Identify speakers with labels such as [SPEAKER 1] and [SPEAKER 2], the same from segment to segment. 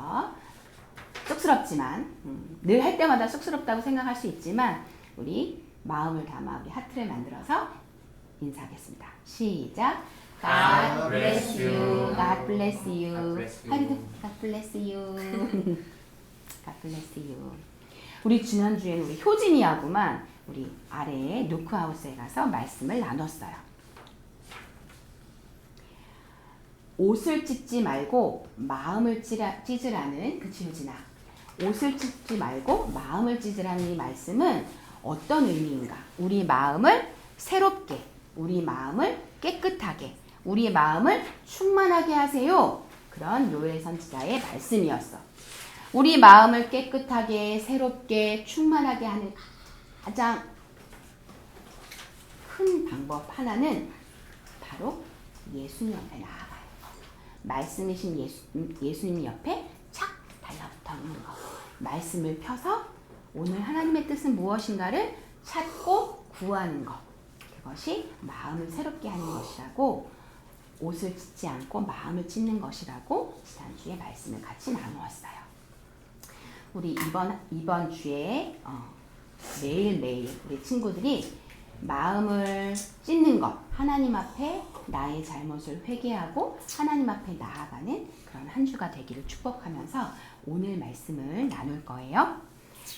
[SPEAKER 1] 그래서 쑥스럽지만 늘 할 때마다 쑥스럽다고 생각할 수 있지만 우리 마음을 담아 우리 하트를 만들어서 인사하겠습니다. 시작. God bless you. God bless you. 하리도 God bless you. God bless you. 우리 지난주에는 우리 효진이하고만 우리 아래에 노크하우스에 가서 말씀을 나눴어요. 옷을 찢지 말고 마음을 찢으라는, 그치 효진아? 옷을 찢지 말고 마음을 찢으라는 이 말씀은 어떤 의미인가? 우리 마음을 새롭게, 우리 마음을 깨끗하게, 우리 마음을 충만하게 하세요. 그런 요엘 선지자의 말씀이었어. 우리 마음을 깨끗하게, 새롭게, 충만하게 하는 가장 큰 방법 하나는 바로 예수님 옆에 나아가요. 말씀이신 예수님 옆에 착 달라붙어 있는 거. 말씀을 펴서 오늘 하나님의 뜻은 무엇인가를 찾고 구하는 것. 그것이 마음을 새롭게 하는 것이라고, 옷을 찢지 않고 마음을 찢는 것이라고 지난주에 말씀을 같이 나누었어요. 우리 이번 주에 매일매일 우리 친구들이 마음을 찢는 것, 하나님 앞에 나의 잘못을 회개하고 하나님 앞에 나아가는 그런 한 주가 되기를 축복하면서 오늘 말씀을 나눌 거예요.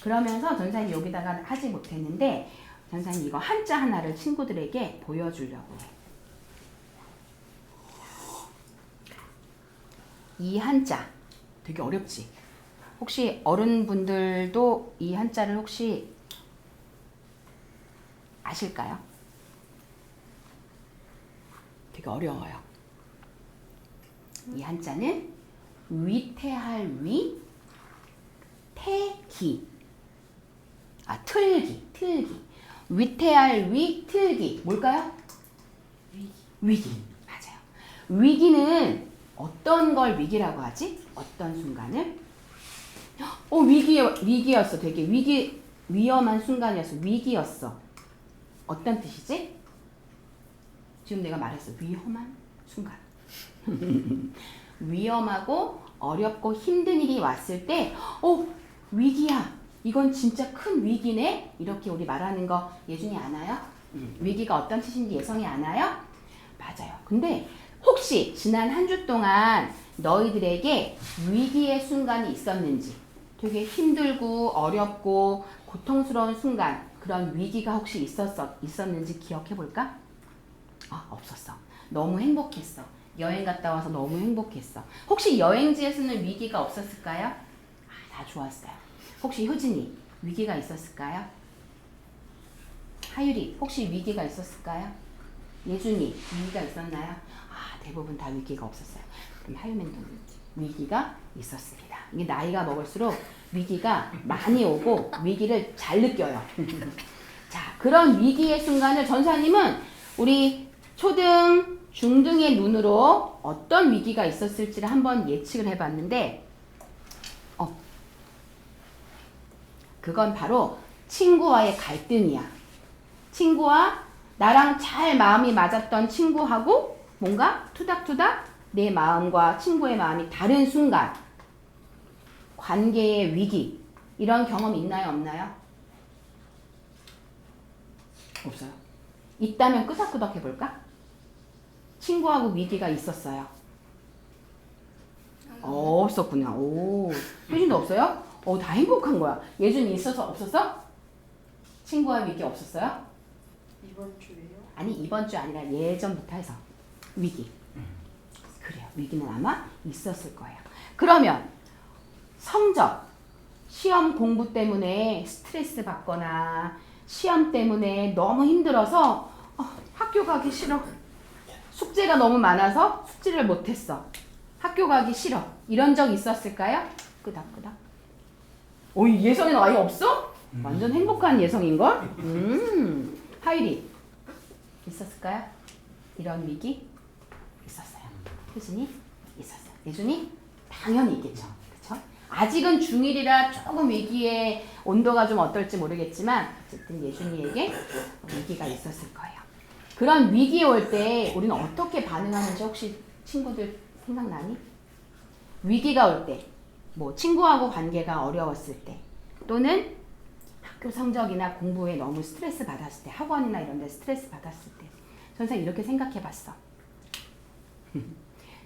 [SPEAKER 1] 그러면서 전사님 여기다가 하지 못했는데 전사님 이거 한자 하나를 친구들에게 보여주려고 해. 이 한자 되게 어렵지? 혹시 어른분들도 이 한자를 혹시 아실까요? 되게 어려워요. 이 한자는 위태할 위, 태기. 틀기. 위태할 위, 틀기. 뭘까요? 위기. 맞아요. 위기는 어떤 걸 위기라고 하지? 어떤 순간을? 위기였어. 되게 위험한 순간이었어. 위기였어. 어떤 뜻이지? 지금 내가 말했어. 위험한 순간. 위험하고 어렵고 힘든 일이 왔을 때, 위기야. 이건 진짜 큰 위기네. 이렇게 우리 말하는 거 예준이 아나요? 위기가 어떤 뜻인지 예성이 아나요? 맞아요. 근데 혹시 지난 한 주 동안 너희들에게 위기의 순간이 있었는지, 되게 힘들고 어렵고 고통스러운 순간, 그런 위기가 혹시 있었는지 기억해 볼까? 없었어. 너무 행복했어. 여행 갔다 와서 너무 행복했어. 혹시 여행지에서는 위기가 없었을까요? 다 좋았어요. 혹시 효진이 위기가 있었을까요? 하율이 혹시 위기가 있었을까요? 예준이 위기가 있었나요? 대부분 다 위기가 없었어요. 그럼 하율맨도 위기가 있었습니다. 이게 나이가 먹을수록 위기가 많이 오고 위기를 잘 느껴요. 자, 그런 위기의 순간을 전사님은 우리 초등, 중등의 눈으로 어떤 위기가 있었을지를 한번 예측을 해봤는데, 그건 바로 친구와의 갈등이야. 친구와 나랑 잘 마음이 맞았던 친구하고 뭔가 투닥투닥 내 마음과 친구의 마음이 다른 순간, 관계의 위기, 이런 경험 있나요? 없나요? 없어요. 있다면 끄덕끄덕 해볼까? 친구하고 위기가 있었어요. 없었구나. 효진도 없어요? 다 행복한 거야. 예준이 있어서 없었어? 친구와 위기 없었어요?
[SPEAKER 2] 이번 주에요?
[SPEAKER 1] 아니, 이번 주 아니라 예전부터 해서 위기. 그래요. 위기는 아마 있었을 거예요. 그러면 성적, 시험 공부 때문에 스트레스 받거나 시험 때문에 너무 힘들어서 학교 가기 싫어. 숙제가 너무 많아서 숙제를 못했어. 학교 가기 싫어. 이런 적 있었을까요? 끄덕끄덕. 예성이는 아예 없어? 완전 행복한 예성인걸? 하율이 있었을까요? 이런 위기? 있었어요. 효진이? 있었어요. 예준이? 당연히 있겠죠. 그쵸? 아직은 중1이라 조금 위기의 온도가 좀 어떨지 모르겠지만 어쨌든 예준이에게 위기가 있었을 거예요. 그런 위기에 올 때 우리는 어떻게 반응하는지 혹시 친구들 생각나니? 위기가 올 때 뭐 친구하고 관계가 어려웠을 때 또는 학교 성적이나 공부에 너무 스트레스 받았을 때 학원이나 이런 데 스트레스 받았을 때 선생님 이렇게 생각해 봤어.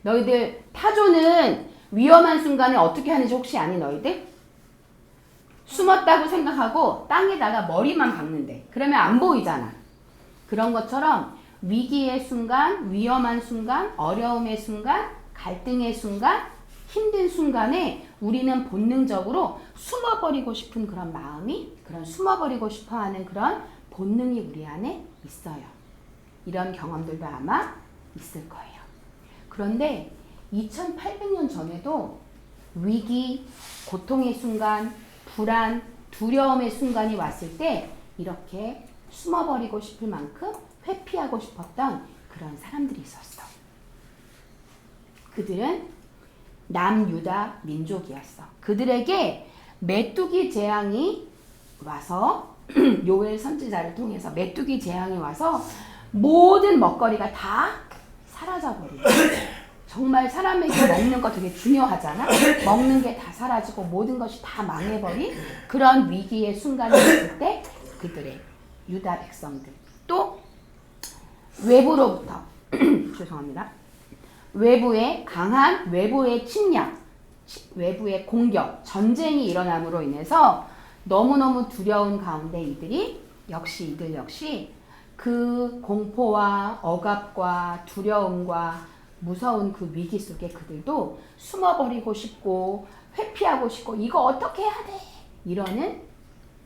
[SPEAKER 1] 너희들 타조는 위험한 순간에 어떻게 하는지 혹시 아니 너희들? 숨었다고 생각하고 땅에다가 머리만 박는데 그러면 안 보이잖아. 그런 것처럼 위기의 순간, 위험한 순간, 어려움의 순간, 갈등의 순간, 힘든 순간에 우리는 본능적으로 숨어버리고 싶은 그런 마음이, 그런 숨어버리고 싶어하는 그런 본능이 우리 안에 있어요. 이런 경험들도 아마 있을 거예요. 그런데 2800년 전에도 위기, 고통의 순간, 불안, 두려움의 순간이 왔을 때 이렇게 숨어버리고 싶을 만큼 회피하고 싶었던 그런 사람들이 있었어. 그들은 남유다 민족이었어. 그들에게 메뚜기 재앙이 와서 요엘 선지자를 통해서 메뚜기 재앙이 와서 모든 먹거리가 다 사라져버리고 정말 사람에게 먹는 거 되게 중요하잖아. 먹는 게 다 사라지고 모든 것이 다 망해버린 그런 위기의 순간이 있을 때 그들의 유다 백성들 또 외부로부터 죄송합니다. 외부의 강한 외부의 침략, 외부의 공격, 전쟁이 일어남으로 인해서 너무너무 두려운 가운데 이들 역시 그 공포와 억압과 두려움과 무서운 그 위기 속에 그들도 숨어버리고 싶고 회피하고 싶고 이거 어떻게 해야 돼? 이러는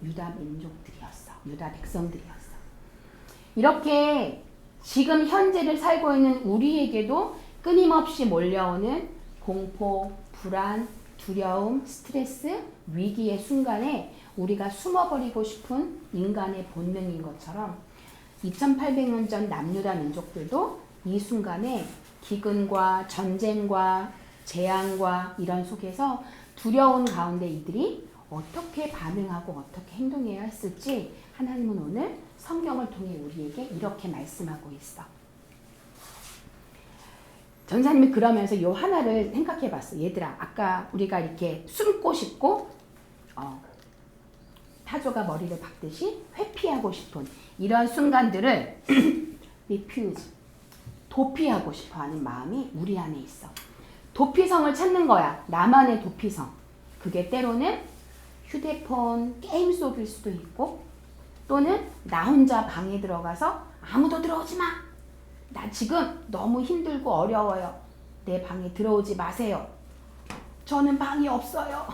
[SPEAKER 1] 유다 민족들이었어. 유다 백성들이었어. 이렇게 지금 현재를 살고 있는 우리에게도 끊임없이 몰려오는 공포, 불안, 두려움, 스트레스, 위기의 순간에 우리가 숨어버리고 싶은 인간의 본능인 것처럼 2800년 전 남유다 민족들도 이 순간에 기근과 전쟁과 재앙과 이런 속에서 두려운 가운데 이들이 어떻게 반응하고 어떻게 행동해야 했을지 하나님은 오늘 성경을 통해 우리에게 이렇게 말씀하고 있어. 전사님이 그러면서 요 하나를 생각해 봤어. 얘들아, 아까 우리가 이렇게 숨고 싶고 타조가 머리를 박듯이 회피하고 싶은 이런 순간들을 refuse, 도피하고 싶어하는 마음이 우리 안에 있어. 도피성을 찾는 거야. 나만의 도피성. 그게 때로는 휴대폰 게임 속일 수도 있고 또는 나 혼자 방에 들어가서 아무도 들어오지 마. 나 지금 너무 힘들고 어려워요. 내 방에 들어오지 마세요. 저는 방이 없어요.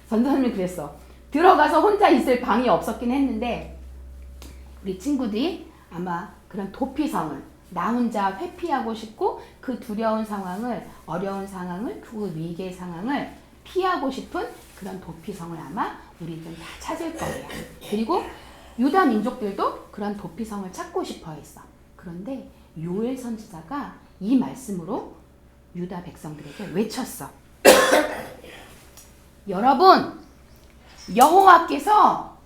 [SPEAKER 1] 전도사님이 그랬어. 들어가서 혼자 있을 방이 없었긴 했는데 우리 친구들이 아마 그런 도피성을 나 혼자 회피하고 싶고 그 두려운 상황을 어려운 상황을 그 위기의 상황을 피하고 싶은 그런 도피성을 아마 우리들 다 찾을 거예요. 그리고 유다 민족들도 그런 도피성을 찾고 싶어 했어. 그런데 요엘 선지자가 이 말씀으로 유다 백성들에게 외쳤어. 여러분, 여호와께서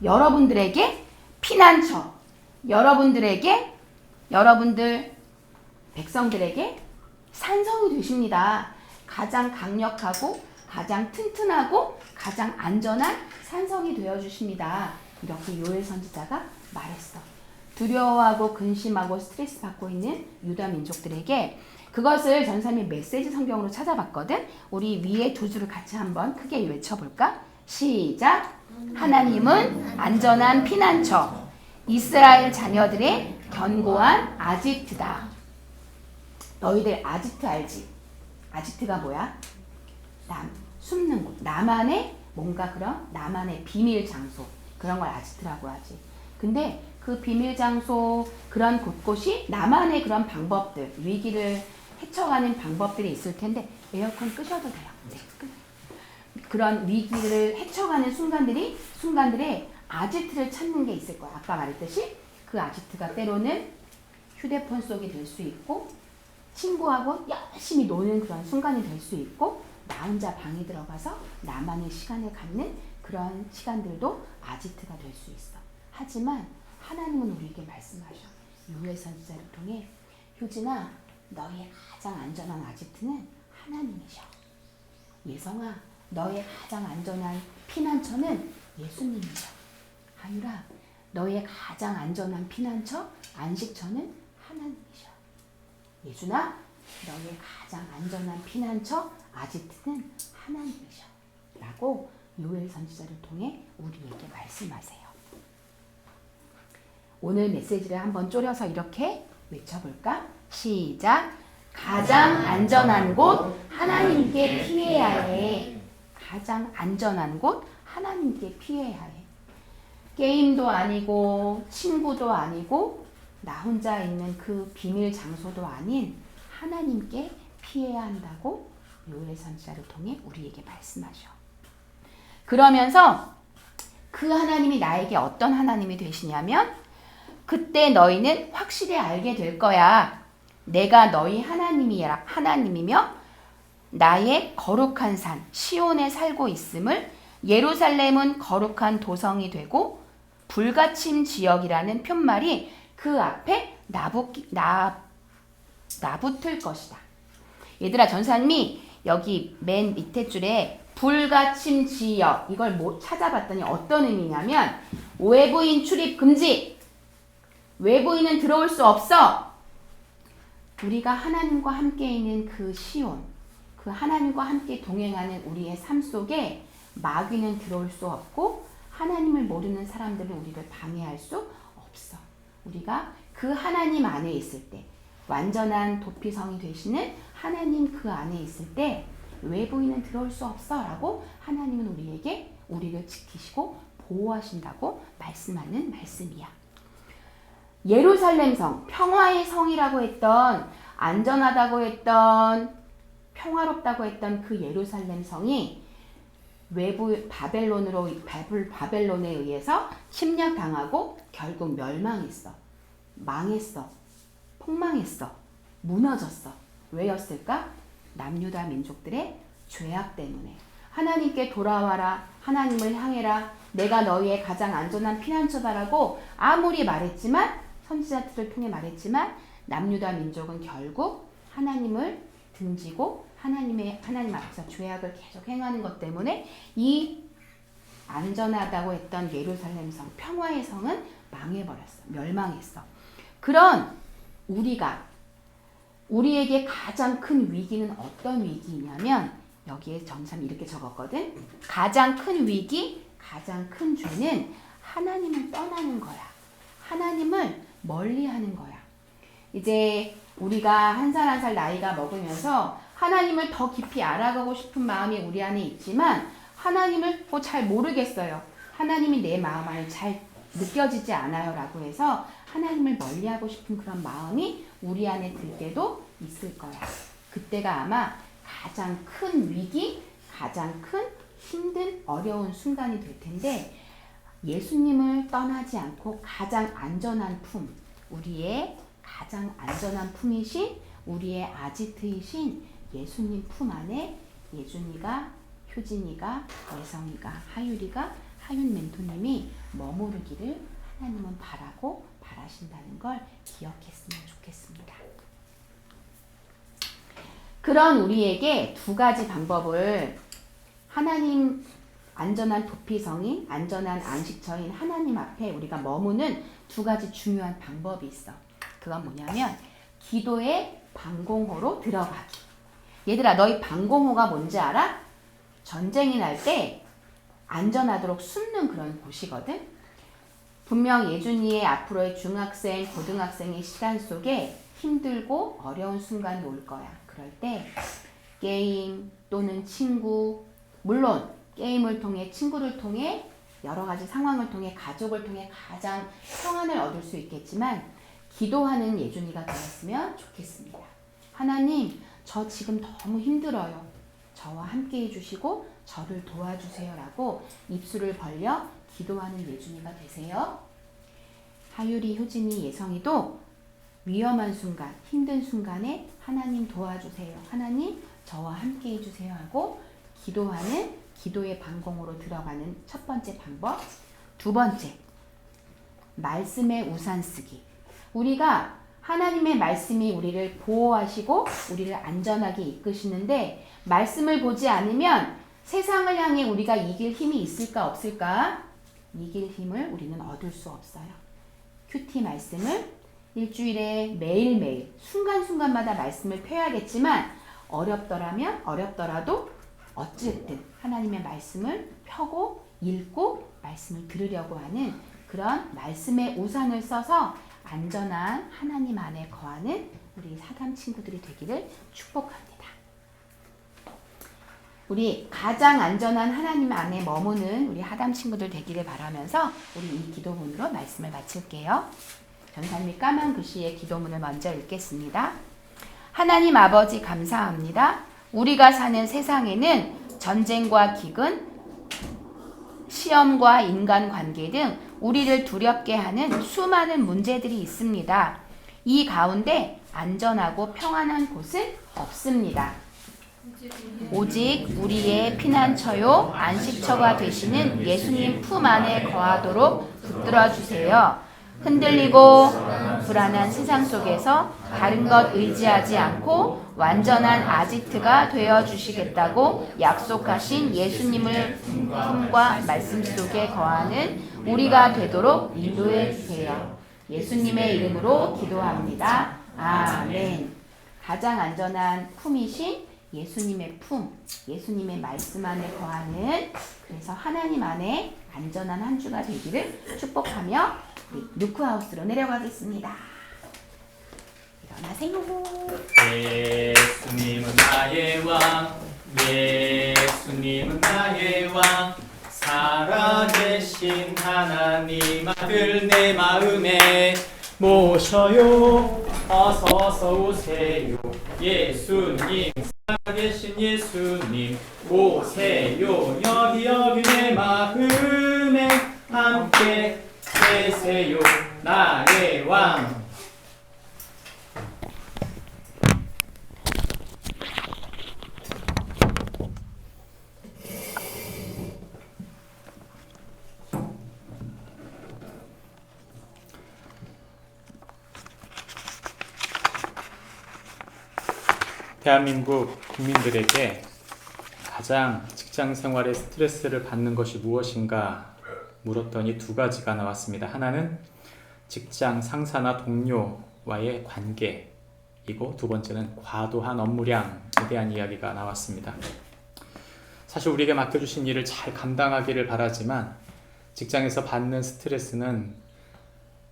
[SPEAKER 1] 여러분들에게 피난처, 여러분들 백성들에게 산성이 되십니다. 가장 강력하고 가장 튼튼하고 가장 안전한 산성이 되어주십니다. 이렇게 요엘 선지자가 말했어. 두려워하고 근심하고 스트레스 받고 있는 유다 민족들에게 그것을 전사님이 메시지 성경으로 찾아봤거든. 우리 위에 두 줄을 같이 한번 크게 외쳐볼까? 시작! 하나님은 안전한 피난처, 이스라엘 자녀들의 견고한 아지트다. 너희들 아지트 알지? 아지트가 뭐야? 숨는 곳. 나만의 뭔가 그런 나만의 비밀 장소. 그런 걸 아지트라고 하지. 근데 그 비밀 장소 그런 곳곳이 나만의 그런 방법들, 위기를 헤쳐가는 방법들이 있을 텐데 에어컨 끄셔도 돼요. 네, 그런 위기를 헤쳐가는 순간들에 아지트를 찾는 게 있을 거야. 아까 말했듯이 그 아지트가 때로는 휴대폰 속이 될 수 있고 친구하고 열심히 노는 그런 순간이 될 수 있고 나 혼자 방에 들어가서 나만의 시간을 갖는 그런 시간들도 아지트가 될 수 있어. 하지만 하나님은 우리에게 말씀하셔. 요엘 선지자를 통해 효진아, 너희의 가장 안전한 아지트는 하나님이셔. 예성아, 너의 가장 안전한 피난처는 예수님이죠. 하율아, 너의 가장 안전한 피난처, 안식처는 하나님이셔. 예준아, 너의 가장 안전한 피난처, 아지트는 하나님이셔. 라고 요엘 선지자를 통해 우리에게 말씀하세요. 오늘 메시지를 한번 쪼려서 이렇게 외쳐볼까? 시작! 가장 안전한 곳 하나님께 피해야 해. 가장 안전한 곳 하나님께 피해야 해. 게임도 아니고 친구도 아니고 나 혼자 있는 그 비밀 장소도 아닌 하나님께 피해야 한다고 요엘 선지자를 통해 우리에게 말씀하셔. 그러면서 그 하나님이 나에게 어떤 하나님이 되시냐면 그때 너희는 확실히 알게 될 거야. 내가 너희 하나님이며 나의 거룩한 산 시온에 살고 있음을. 예루살렘은 거룩한 도성이 되고 불가침 지역이라는 표말이 그 앞에 나붙을 것이다. 얘들아, 전사님이 여기 맨 밑에 줄에 불가침 지역 이걸 찾아봤더니 어떤 의미냐면 외부인 출입 금지. 외부인은 들어올 수 없어. 우리가 하나님과 함께 있는 그 시온, 그 하나님과 함께 동행하는 우리의 삶 속에 마귀는 들어올 수 없고 하나님을 모르는 사람들은 우리를 방해할 수 없어. 우리가 그 하나님 안에 있을 때, 완전한 도피성이 되시는 하나님 그 안에 있을 때 외부인은 들어올 수 없어 라고 하나님은 우리를 지키시고 보호하신다고 말씀하는 말씀이야. 예루살렘 성, 평화의 성이라고 했던, 안전하다고 했던, 평화롭다고 했던 그 예루살렘 성이 외부 바벨론에 의해서 침략당하고 결국 멸망했어. 망했어. 폭망했어. 무너졌어. 왜였을까? 남유다 민족들의 죄악 때문에. 하나님께 돌아와라. 하나님을 향해라. 내가 너희의 가장 안전한 피난처다라고 아무리 말했지만, 선지자들을 통해 말했지만 남유다 민족은 결국 하나님을 등지고 하나님 앞에서 죄악을 계속 행하는 것 때문에 이 안전하다고 했던 예루살렘 성, 평화의 성은 망해버렸어. 멸망했어. 그런 우리에게 가장 큰 위기는 어떤 위기이냐면, 여기에 전참 이렇게 적었거든. 가장 큰 위기, 가장 큰 죄는 하나님을 떠나는 거야. 하나님을 멀리하는 거야. 이제 우리가 한 살 한 살 나이가 먹으면서 하나님을 더 깊이 알아가고 싶은 마음이 우리 안에 있지만 하나님을 잘 모르겠어요. 하나님이 내 마음 안에 잘 느껴지지 않아요 라고 해서 하나님을 멀리하고 싶은 그런 마음이 우리 안에 들 때도 있을 거야. 그때가 아마 가장 큰 위기, 가장 큰 힘든 어려운 순간이 될 텐데, 예수님을 떠나지 않고 가장 안전한 품, 우리의 가장 안전한 품이신, 우리의 아지트이신 예수님 품 안에 예준이가, 효진이가, 예성이가, 하율이가, 하윤 멘토님이 머무르기를 하나님은 바라신다는 걸 기억했으면 좋겠습니다. 그런 우리에게 두 가지 방법을, 하나님 안전한 도피성인, 안전한 안식처인 하나님 앞에 우리가 머무는 두 가지 중요한 방법이 있어. 그건 뭐냐면 기도의 방공호로 들어가기. 얘들아, 너희 방공호가 뭔지 알아? 전쟁이 날 때 안전하도록 숨는 그런 곳이거든. 분명 예준이의 앞으로의 중학생, 고등학생의 시간 속에 힘들고 어려운 순간이 올 거야. 그럴 때 게임 또는 친구, 물론 게임을 통해, 친구를 통해, 여러 가지 상황을 통해, 가족을 통해 가장 평안을 얻을 수 있겠지만 기도하는 예준이가 되었으면 좋겠습니다. 하나님, 저 지금 너무 힘들어요. 저와 함께 해주시고 저를 도와주세요 라고 입술을 벌려 기도하는 예준이가 되세요. 하율이, 효진이, 예성이도 위험한 순간, 힘든 순간에 하나님 도와주세요. 하나님, 저와 함께 해주세요 하고 기도하는, 기도의 방공으로 들어가는 첫 번째 방법. 두 번째, 말씀의 우산 쓰기. 우리가 하나님의 말씀이 우리를 보호하시고 우리를 안전하게 이끄시는데 말씀을 보지 않으면 세상을 향해 우리가 이길 힘이 있을까 없을까? 이길 힘을 우리는 얻을 수 없어요. 큐티 말씀을 일주일에 매일매일 순간순간마다 말씀을 펴야겠지만 어렵더라도 어쨌든 하나님의 말씀을 펴고 읽고 말씀을 들으려고 하는 그런 말씀의 우산을 써서 안전한 하나님 안에 거하는 우리 사담 친구들이 되기를 축복합니다. 우리 가장 안전한 하나님 안에 머무는 우리 하담 친구들 되기를 바라면서 우리 이 기도문으로 말씀을 마칠게요. 전사님이 까만 글씨의 기도문을 먼저 읽겠습니다. 하나님 아버지 감사합니다. 우리가 사는 세상에는 전쟁과 기근, 시험과 인간관계 등 우리를 두렵게 하는 수많은 문제들이 있습니다. 이 가운데 안전하고 평안한 곳은 없습니다. 오직 우리의 피난처요 안식처가 되시는 예수님 품 안에 거하도록 붙들어 주세요. 흔들리고 불안한 세상 속에서 다른 것 의지하지 않고 완전한 아지트가 되어 주시겠다고 약속하신 예수님을 품과 말씀 속에 거하는 우리가 되도록 인도해 주세요. 예수님의 이름으로 기도합니다. 아멘. 가장 안전한 품이신 예수님의 품, 예수님의 말씀 안에 거하는 그래서 하나님 안에 안전한 한 주가 되기를 축복하며 우리 누크하우스로 내려가겠습니다. 일어나세요.
[SPEAKER 3] 예수님은 나의 왕, 예수님은 나의 왕, 살아계신 하나님 아들 내 마음에 모셔요. 어서 오세요. 예수님 살아계신 예수님 오세요. 여기 내 마음에 함께 계세요. 나의 왕. 대한민국 국민들에게 가장 직장 생활에 스트레스를 받는 것이 무엇인가 물었더니 두 가지가 나왔습니다. 하나는 직장 상사나 동료와의 관계이고 두 번째는 과도한 업무량에 대한 이야기가 나왔습니다. 사실 우리에게 맡겨주신 일을 잘 감당하기를 바라지만 직장에서 받는 스트레스는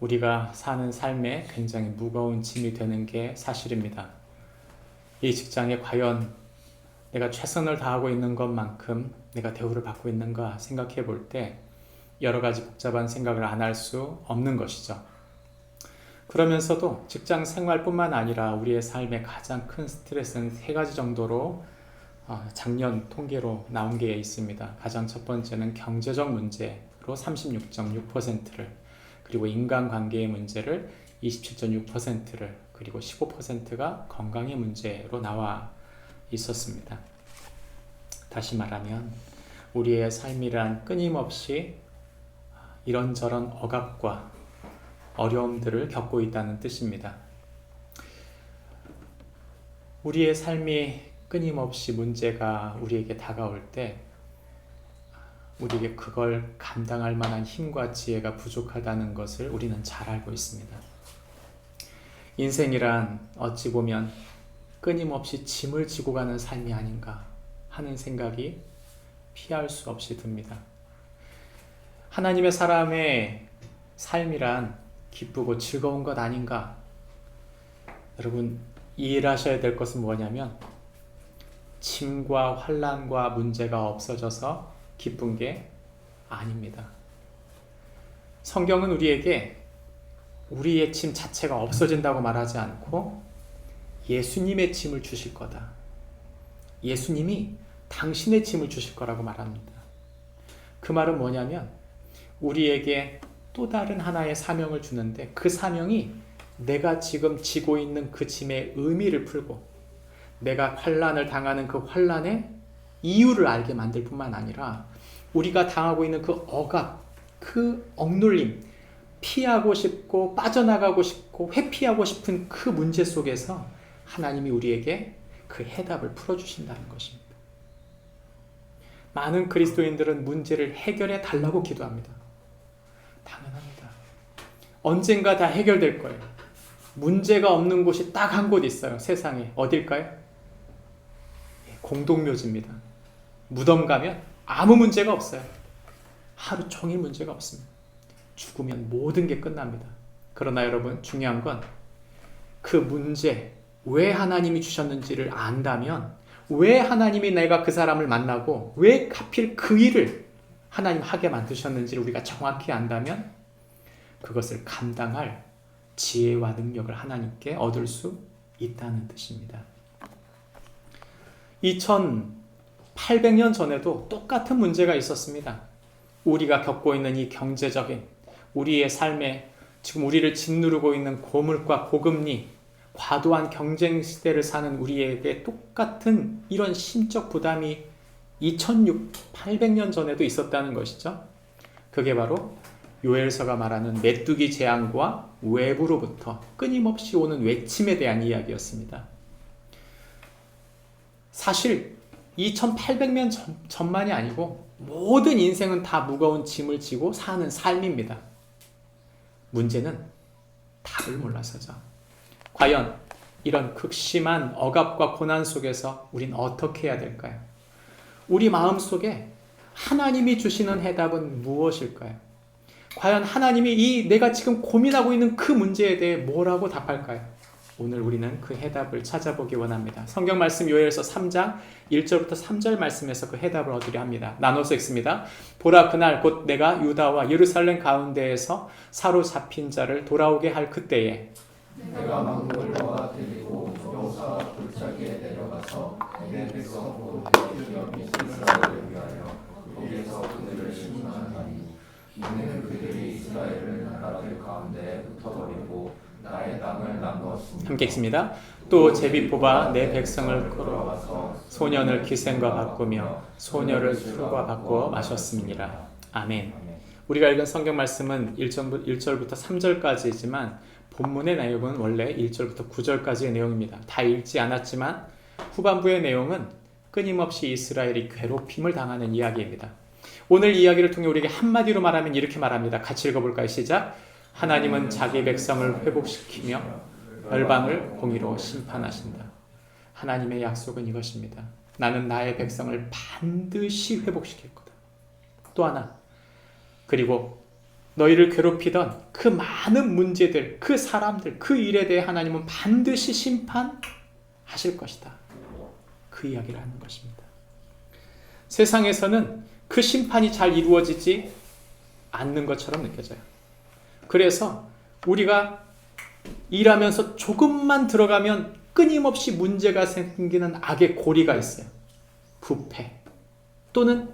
[SPEAKER 3] 우리가 사는 삶에 굉장히 무거운 짐이 되는 게 사실입니다. 이 직장에 과연 내가 최선을 다하고 있는 것만큼 내가 대우를 받고 있는가 생각해 볼 때 여러 가지 복잡한 생각을 안 할 수 없는 것이죠. 그러면서도 직장 생활뿐만 아니라 우리의 삶의 가장 큰 스트레스는 세 가지 정도로 작년 통계로 나온 게 있습니다. 가장 첫 번째는 경제적 문제로 36.6%를, 그리고 인간관계의 문제를 27.6%를, 그리고 15%가 건강의 문제로 나와 있었습니다. 다시 말하면 우리의 삶이란 끊임없이 이런저런 억압과 어려움들을 겪고 있다는 뜻입니다. 우리의 삶이 끊임없이 문제가 우리에게 다가올 때 우리에게 그걸 감당할 만한 힘과 지혜가 부족하다는 것을 우리는 잘 알고 있습니다. 인생이란 어찌 보면 끊임없이 짐을 지고 가는 삶이 아닌가 하는 생각이 피할 수 없이 듭니다. 하나님의 사람의 삶이란 기쁘고 즐거운 것 아닌가? 여러분, 이해하셔야 될 것은 뭐냐면 짐과 환난과 문제가 없어져서 기쁜 게 아닙니다. 성경은 우리에게 우리의 짐 자체가 없어진다고 말하지 않고 예수님의 짐을 주실 거다. 예수님이 당신의 짐을 주실 거라고 말합니다. 그 말은 뭐냐면 우리에게 또 다른 하나의 사명을 주는데 그 사명이 내가 지금 지고 있는 그 짐의 의미를 풀고 내가 환난을 당하는 그 환난의 이유를 알게 만들 뿐만 아니라 우리가 당하고 있는 그 억압, 그 억눌림, 피하고 싶고 빠져나가고 싶고 회피하고 싶은 그 문제 속에서 하나님이 우리에게 그 해답을 풀어주신다는 것입니다. 많은 그리스도인들은 문제를 해결해 달라고 기도합니다. 당연합니다. 언젠가 다 해결될 거예요. 문제가 없는 곳이 딱 한 곳 있어요. 세상에. 어딜까요? 공동묘지입니다. 무덤 가면 아무 문제가 없어요. 하루 종일 문제가 없습니다. 죽으면 모든 게 끝납니다. 그러나 여러분, 중요한 건 그 문제, 왜 하나님이 주셨는지를 안다면, 왜 하나님이 내가 그 사람을 만나고 왜 하필 그 일을 하나님 하게 만드셨는지를 우리가 정확히 안다면 그것을 감당할 지혜와 능력을 하나님께 얻을 수 있다는 뜻입니다. 2800년 전에도 똑같은 문제가 있었습니다. 우리가 겪고 있는 이 경제적인 우리의 삶에 지금 우리를 짓누르고 있는 고물가, 고금리, 과도한 경쟁 시대를 사는 우리에게 똑같은 이런 심적 부담이 2600년 전에도 있었다는 것이죠. 그게 바로 요엘서가 말하는 메뚜기 재앙과 외부로부터 끊임없이 오는 외침에 대한 이야기였습니다. 사실 2800년 전만이 아니고 모든 인생은 다 무거운 짐을 지고 사는 삶입니다. 문제는 답을 몰라서죠. 과연 이런 극심한 억압과 고난 속에서 우린 어떻게 해야 될까요? 우리 마음속에 하나님이 주시는 해답은 무엇일까요? 과연 하나님이 내가 지금 고민하고 있는 그 문제에 대해 뭐라고 답할까요? 오늘 우리는 그 해답을 찾아보기 원합니다. 성경 말씀 요엘서 3장 1절부터 3절 말씀에서 그 해답을 얻으려 합니다. 나눠서 읽습니다. 보라, 그날 곧 내가 유다와 예루살렘 가운데에서 사로잡힌 자를 돌아오게 할 그때에
[SPEAKER 4] 내가 만국을 너와 데리고 용사와 골짜기에 내려가서 내 백성 곧 이스라엘을 위하여 거기에서 그들을 심판하니 이는 그들이 이스라엘을 나라들 가운데 흩어버리고 나의 땅을 나누었습니다.
[SPEAKER 3] 함께 읽습니다. 또 제비 뽑아 내 백성을 끌어와서 소년을 기생과 바꾸며 소녀를 술과 바꾸어 마셨음이니라. 아멘. 우리가 읽은 성경 말씀은 1절부터 3절까지이지만 본문의 내용은 원래 1절부터 9절까지의 내용입니다. 다 읽지 않았지만 후반부의 내용은 끊임없이 이스라엘이 괴롭힘을 당하는 이야기입니다. 오늘 이야기를 통해 우리에게 한마디로 말하면 이렇게 말합니다. 같이 읽어볼까요? 시작. 하나님은 자기 백성을 회복시키며 열방을 공의로 심판하신다. 하나님의 약속은 이것입니다. 나는 나의 백성을 반드시 회복시킬 거다. 또 하나, 그리고 너희를 괴롭히던 그 많은 문제들, 그 사람들, 그 일에 대해 하나님은 반드시 심판하실 것이다. 그 이야기를 하는 것입니다. 세상에서는 그 심판이 잘 이루어지지 않는 것처럼 느껴져요. 그래서 우리가 일하면서 조금만 들어가면 끊임없이 문제가 생기는 악의 고리가 있어요. 부패 또는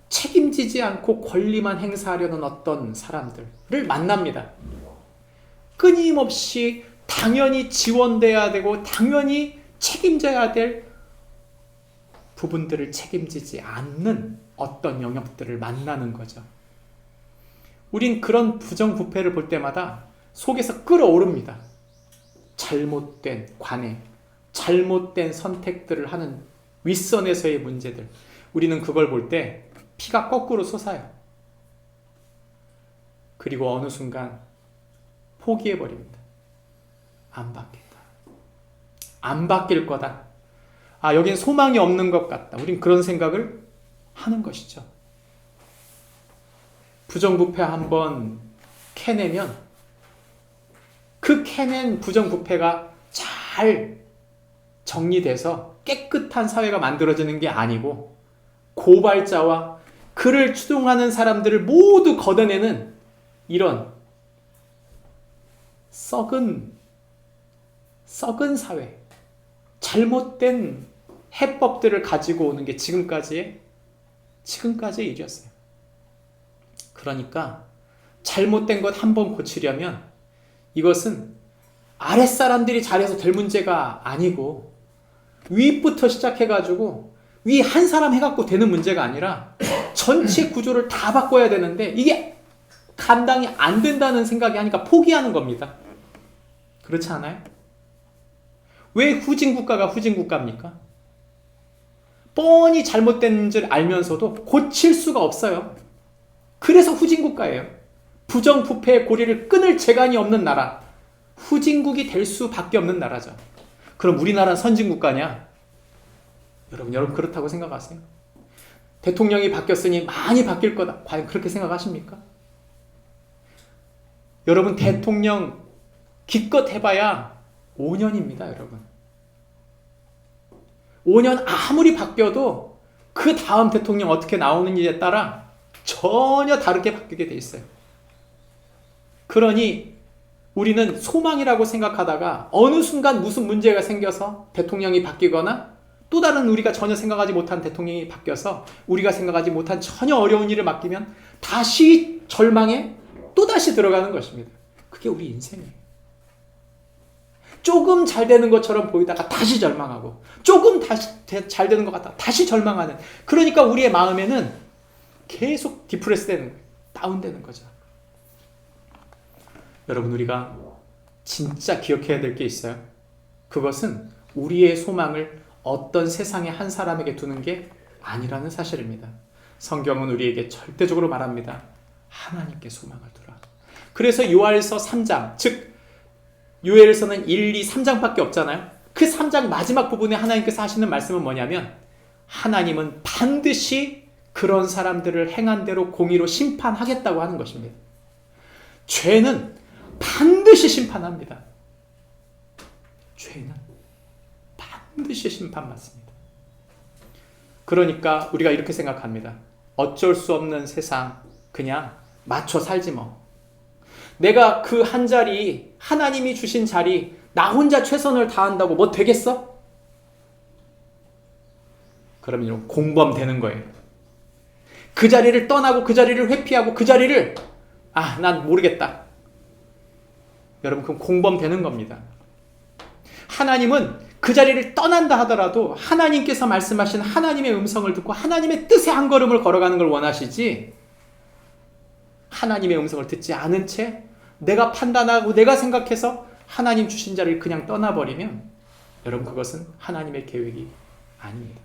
[SPEAKER 3] 책임지지 않고 권리만 행사하려는 어떤 사람들을 만납니다. 끊임없이 당연히 지원돼야 되고 당연히 책임져야 될 부분들을 책임지지 않는 어떤 영역들을 만나는 거죠. 우린 그런 부정부패를 볼 때마다 속에서 끓어오릅니다. 잘못된 관행, 잘못된 선택들을 하는 윗선에서의 문제들. 우리는 그걸 볼 때 피가 거꾸로 솟아요. 그리고 어느 순간 포기해버립니다. 안 바뀐다. 안 바뀔 거다. 아, 여긴 소망이 없는 것 같다. 우린 그런 생각을 하는 것이죠. 부정부패 한번 캐내면 그 캐낸 부정부패가 잘 정리돼서 깨끗한 사회가 만들어지는 게 아니고 고발자와 그를 추동하는 사람들을 모두 걷어내는 이런 썩은 사회, 잘못된 해법들을 가지고 오는 게 지금까지의 일이었어요. 그러니까 잘못된 것 한번 고치려면 이것은 아랫사람들이 잘해서 될 문제가 아니고 윗부터 시작해가지고 위 한 사람 해갖고 되는 문제가 아니라 전체 구조를 다 바꿔야 되는데 이게 감당이 안 된다는 생각이 하니까 포기하는 겁니다. 그렇지 않아요? 왜 후진국가가 후진국가입니까? 뻔히 잘못된 줄 알면서도 고칠 수가 없어요. 그래서 후진국가예요. 부정부패의 고리를 끊을 재간이 없는 나라, 후진국이 될 수밖에 없는 나라죠. 그럼 우리나라는 선진국가냐? 여러분 그렇다고 생각하세요? 대통령이 바뀌었으니 많이 바뀔 거다. 과연 그렇게 생각하십니까? 여러분 대통령 기껏 해봐야 5년입니다. 여러분 5년 아무리 바뀌어도 그 다음 대통령 어떻게 나오는지에 따라 전혀 다르게 바뀌게 돼 있어요. 그러니 우리는 소망이라고 생각하다가 어느 순간 무슨 문제가 생겨서 대통령이 바뀌거나 또 다른 우리가 전혀 생각하지 못한 대통령이 바뀌어서 우리가 생각하지 못한 전혀 어려운 일을 맡기면 다시 절망에 또다시 들어가는 것입니다. 그게 우리 인생이에요. 조금 잘 되는 것처럼 보이다가 다시 절망하고 조금 다시 잘 되는 것 같다 다시 절망하는, 그러니까 우리의 마음에는 계속 디프레스 되는 거예요. 다운되는 거죠. 여러분 우리가 진짜 기억해야 될 게 있어요. 그것은 우리의 소망을 어떤 세상의 한 사람에게 두는 게 아니라는 사실입니다. 성경은 우리에게 절대적으로 말합니다. 하나님께 소망을 두라. 그래서 요엘서 3장, 즉 요엘서는 1, 2, 3장밖에 없잖아요. 그 3장 마지막 부분에 하나님께서 하시는 말씀은 뭐냐면 하나님은 반드시 그런 사람들을 행한 대로 공의로 심판하겠다고 하는 것입니다. 죄는 반드시 심판합니다. 죄는 반드시 심판받습니다. 그러니까 우리가 이렇게 생각합니다. 어쩔 수 없는 세상, 그냥 맞춰 살지 뭐. 내가 그 한 자리, 하나님이 주신 자리, 나 혼자 최선을 다한다고 뭐 되겠어? 그러면 공범되는 거예요. 그 자리를 떠나고 그 자리를 회피하고 그 자리를 난 모르겠다. 여러분 그럼 공범되는 겁니다. 하나님은 그 자리를 떠난다 하더라도 하나님께서 말씀하신 하나님의 음성을 듣고 하나님의 뜻의 한 걸음을 걸어가는 걸 원하시지, 하나님의 음성을 듣지 않은 채 내가 판단하고 내가 생각해서 하나님 주신 자리를 그냥 떠나버리면 여러분 그것은 하나님의 계획이 아닙니다.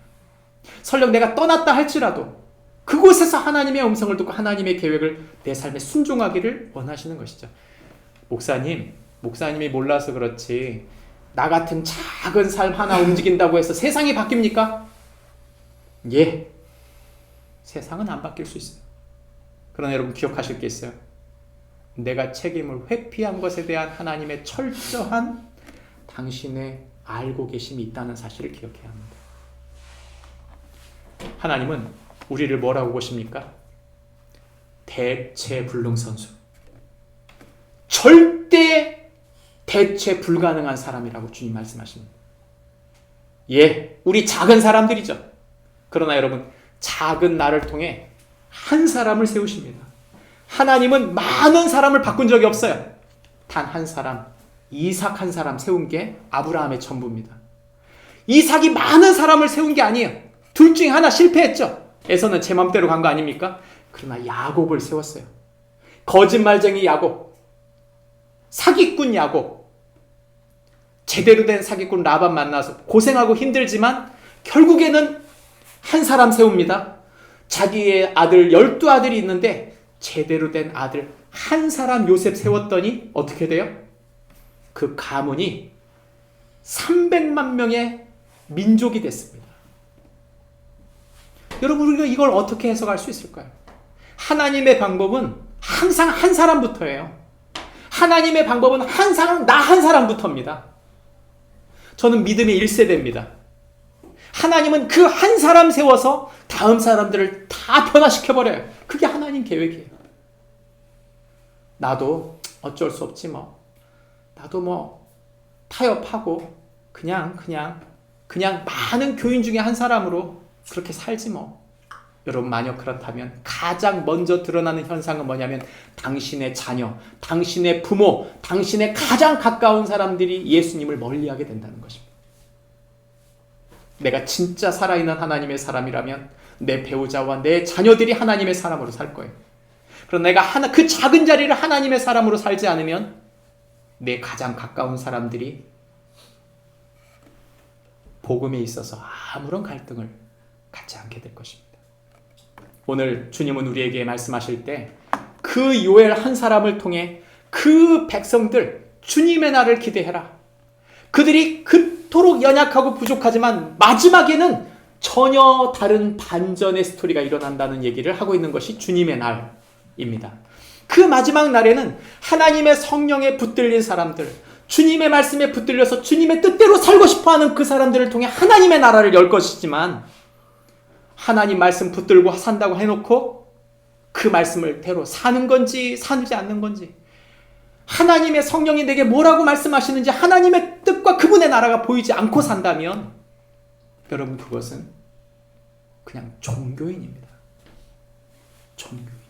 [SPEAKER 3] 설령 내가 떠났다 할지라도 그곳에서 하나님의 음성을 듣고 하나님의 계획을 내 삶에 순종하기를 원하시는 것이죠. 목사님이 몰라서 그렇지 나 같은 작은 삶 하나 움직인다고 해서 세상이 바뀝니까? 예, 세상은 안 바뀔 수 있어요. 그러나 여러분 기억하실 게 있어요. 내가 책임을 회피한 것에 대한 하나님의 철저한 당신의 알고 계심이 있다는 사실을 기억해야 합니다. 하나님은 우리를 뭐라고 보십니까? 대체 불능선수, 절대 대체 불가능한 사람이라고 주님 말씀하십니다. 예, 우리 작은 사람들이죠. 그러나 여러분 작은 나를 통해 한 사람을 세우십니다. 하나님은 많은 사람을 바꾼 적이 없어요. 단 한 사람, 이삭 한 사람 세운 게 아브라함의 전부입니다. 이삭이 많은 사람을 세운 게 아니에요. 둘 중에 하나 실패했죠. 에서는 제 맘대로 간 거 아닙니까? 그러나 야곱을 세웠어요. 거짓말쟁이 야곱, 사기꾼 야곱, 제대로 된 사기꾼 라반 만나서 고생하고 힘들지만 결국에는 한 사람 세웁니다. 자기의 아들 12아들이 있는데 제대로 된 아들 한 사람 요셉 세웠더니 어떻게 돼요? 그 가문이 300만 명의 민족이 됐습니다. 여러분 우리가 이걸 어떻게 해석할 수 있을까요? 하나님의 방법은 항상 한 사람부터예요. 하나님의 방법은 항상 나 한 사람부터입니다. 저는 믿음의 1세대입니다. 하나님은 그 한 사람 세워서 다음 사람들을 다 변화시켜버려요. 그게 하나님 계획이에요. 나도 어쩔 수 없지 뭐. 나도 뭐 타협하고 그냥 많은 교인 중에 한 사람으로 그렇게 살지 뭐. 여러분 만약 그렇다면 가장 먼저 드러나는 현상은 뭐냐면 당신의 자녀, 당신의 부모, 당신의 가장 가까운 사람들이 예수님을 멀리하게 된다는 것입니다. 내가 진짜 살아있는 하나님의 사람이라면 내 배우자와 내 자녀들이 하나님의 사람으로 살 거예요. 그러나 내가 그 작은 자리를 하나님의 사람으로 살지 않으면 내 가장 가까운 사람들이 복음에 있어서 아무런 갈등을 갖지 않게 될 것입니다. 오늘 주님은 우리에게 말씀하실 때 그 요엘 한 사람을 통해 그 백성들 주님의 날을 기대해라. 그들이 그토록 연약하고 부족하지만 마지막에는 전혀 다른 반전의 스토리가 일어난다는 얘기를 하고 있는 것이 주님의 날입니다. 그 마지막 날에는 하나님의 성령에 붙들린 사람들, 주님의 말씀에 붙들려서 주님의 뜻대로 살고 싶어하는 그 사람들을 통해 하나님의 나라를 열 것이지만 하나님 말씀 붙들고 산다고 해놓고 그 말씀을 대로 사는 건지 사지 않는 건지, 하나님의 성령이 내게 뭐라고 말씀하시는지 하나님의 뜻과 그분의 나라가 보이지 않고 산다면 여러분 그것은 그냥 종교인입니다. 종교인이에요.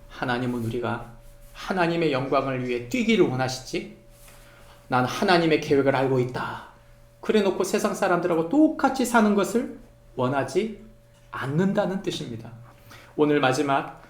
[SPEAKER 3] 하나님은 우리가 하나님의 영광을 위해 뛰기를 원하시지, 난 하나님의 계획을 알고 있다 그래 놓고 세상 사람들하고 똑같이 사는 것을 원하지 않는다는 뜻입니다. 오늘 마지막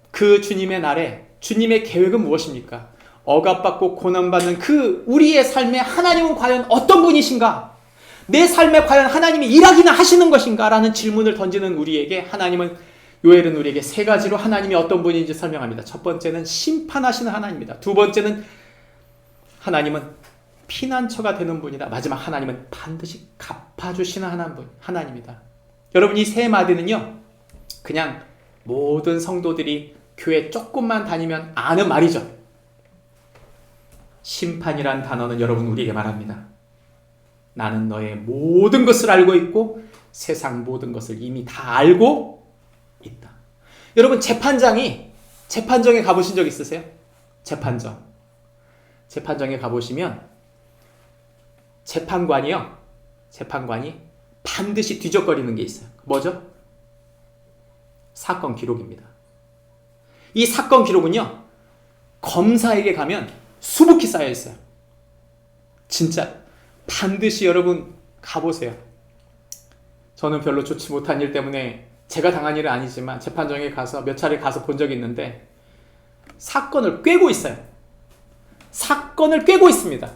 [SPEAKER 3] 그 주님의 날에 주님의 계획은 무엇입니까? 억압받고 고난받는 그 우리의 삶에 하나님은 과연 어떤 분이신가? 내 삶에 과연 하나님이 일하기나 하시는 것인가? 라는 질문을 던지는 우리에게 하나님은, 요엘은 우리에게 세 가지로 하나님이 어떤 분인지 설명합니다. 첫 번째는 심판하시는 하나님입니다. 두 번째는 하나님은 피난처가 되는 분이다. 마지막 하나님은 반드시 갚아주시는 하나님이다. 여러분 이 세 마디는요 그냥 모든 성도들이 교회 조금만 다니면 아는 말이죠. 심판이란 단어는 여러분 우리에게 말합니다. 나는 너의 모든 것을 알고 있고 세상 모든 것을 이미 다 알고 있다. 여러분 재판정에 가보신 적 있으세요? 재판정에 가보시면 재판관이 반드시 뒤적거리는 게 있어요. 뭐죠? 사건 기록입니다. 이 사건 기록은요 검사에게 가면 수북히 쌓여 있어요. 진짜 반드시 여러분 가보세요. 저는 별로 좋지 못한 일 때문에 제가 당한 일은 아니지만 재판정에 가서 몇 차례 가서 본 적이 있는데 사건을 꿰고 있어요. 사건을 꿰고 있습니다.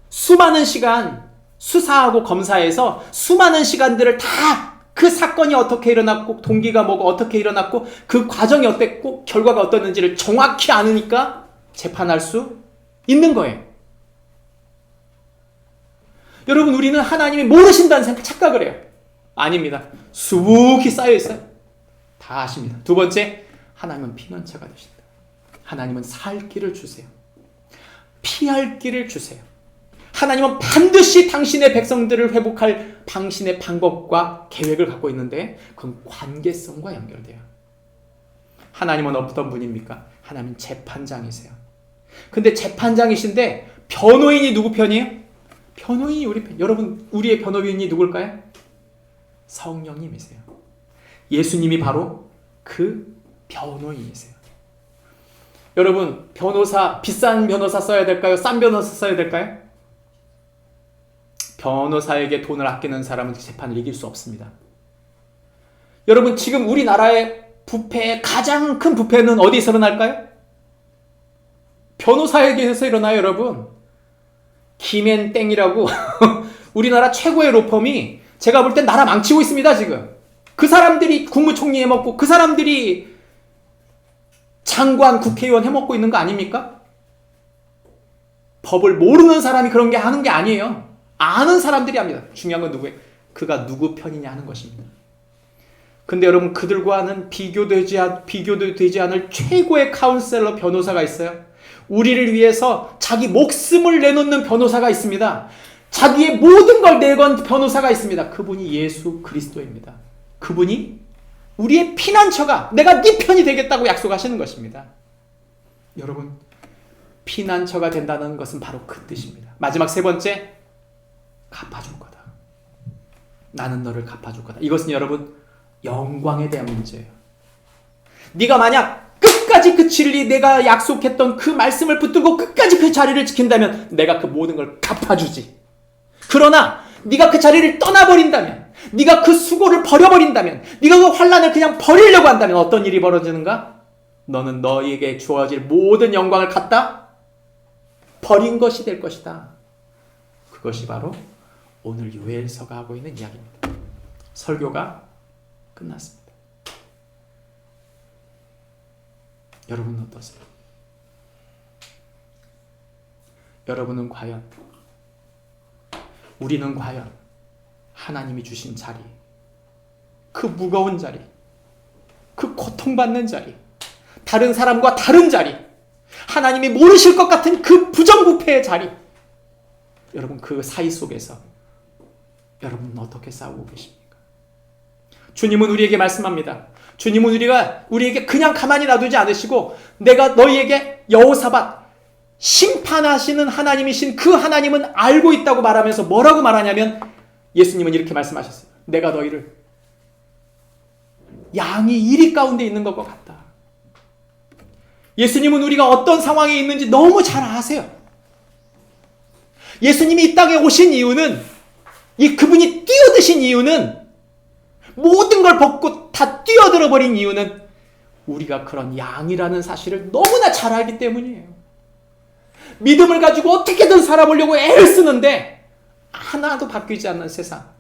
[SPEAKER 3] 수많은 시간 수사하고 검사해서 수많은 시간들을 다 그 사건이 어떻게 일어났고 동기가 뭐고 어떻게 일어났고 그 과정이 어땠고 결과가 어떻는지를 정확히 아느니까 재판할 수 있는 거예요. 여러분 우리는 하나님이 모르신다는 착각을 해요. 아닙니다. 수북히 쌓여 있어요. 다 아십니다. 두 번째, 하나님은 피난처가 되신다. 하나님은 살 길을 주세요. 피할 길을 주세요. 하나님은 반드시 당신의 백성들을 회복할 당신의 방법과 계획을 갖고 있는데 그건 관계성과 연결돼요. 하나님은 어떤 분입니까? 하나님은 재판장이세요. 근데 재판장이신데 변호인이 누구 편이에요? 변호인이 우리 편. 여러분 우리의 변호인이 누굴까요? 성령님이세요. 예수님이 바로 그 변호인이세요. 여러분 변호사, 비싼 변호사 써야 될까요? 싼 변호사 써야 될까요? 변호사에게 돈을 아끼는 사람은 재판을 이길 수 없습니다. 여러분 지금 우리나라의 부패, 가장 큰 부패는 어디서 일어날까요? 변호사에게서 일어나요. 여러분 김앤땡이라고 우리나라 최고의 로펌이 제가 볼 땐 나라 망치고 있습니다. 지금 그 사람들이 국무총리 해먹고 그 사람들이 장관, 국회의원 해먹고 있는 거 아닙니까? 법을 모르는 사람이 그런 게 하는 게 아니에요. 아는 사람들이 합니다. 중요한 건 누구예요? 그가 누구 편이냐 하는 것입니다. 근데 여러분 그들과는 비교도 되지 않을 최고의 카운셀러 변호사가 있어요. 우리를 위해서 자기 목숨을 내놓는 변호사가 있습니다. 자기의 모든 걸 내건 변호사가 있습니다. 그분이 예수 그리스도입니다. 그분이 우리의 피난처가, 내가 네 편이 되겠다고 약속하시는 것입니다. 여러분 피난처가 된다는 것은 바로 그 뜻입니다. 마지막 세 번째, 갚아줄 거다. 나는 너를 갚아줄 거다. 이것은 여러분 영광에 대한 문제예요. 네가 만약 끝까지 그 진리, 내가 약속했던 그 말씀을 붙들고 끝까지 그 자리를 지킨다면 내가 그 모든 걸 갚아주지. 그러나 네가 그 자리를 떠나버린다면, 네가 그 수고를 버려버린다면, 네가 그 환난을 그냥 버리려고 한다면 어떤 일이 벌어지는가? 너는 너에게 주어질 모든 영광을 갖다 버린 것이 될 것이다. 그것이 바로 오늘 요엘서가 하고 있는 이야기입니다. 설교가 끝났습니다. 여러분은 어떠세요? 여러분은 과연, 우리는 과연 하나님이 주신 자리, 그 무거운 자리, 그 고통받는 자리, 다른 사람과 다른 자리, 하나님이 모르실 것 같은 그 부정부패의 자리, 여러분 그 사이 속에서 여러분은 어떻게 싸우고 계십니까? 주님은 우리에게 말씀합니다. 주님은 우리에게 그냥 가만히 놔두지 않으시고, 내가 너희에게 여호사밧, 심판하시는 하나님이신 그 하나님은 알고 있다고 말하면서 뭐라고 말하냐면, 예수님은 이렇게 말씀하셨어요. 내가 너희를 양이 이리 가운데 있는 것과 같다. 예수님은 우리가 어떤 상황에 있는지 너무 잘 아세요. 예수님이 이 땅에 오신 이유는, 그분이 뛰어드신 이유는, 모든 걸 벗고 다 뛰어들어 버린 이유는 우리가 그런 양이라는 사실을 너무나 잘 알기 때문이에요. 믿음을 가지고 어떻게든 살아보려고 애를 쓰는데 하나도 바뀌지 않는 세상.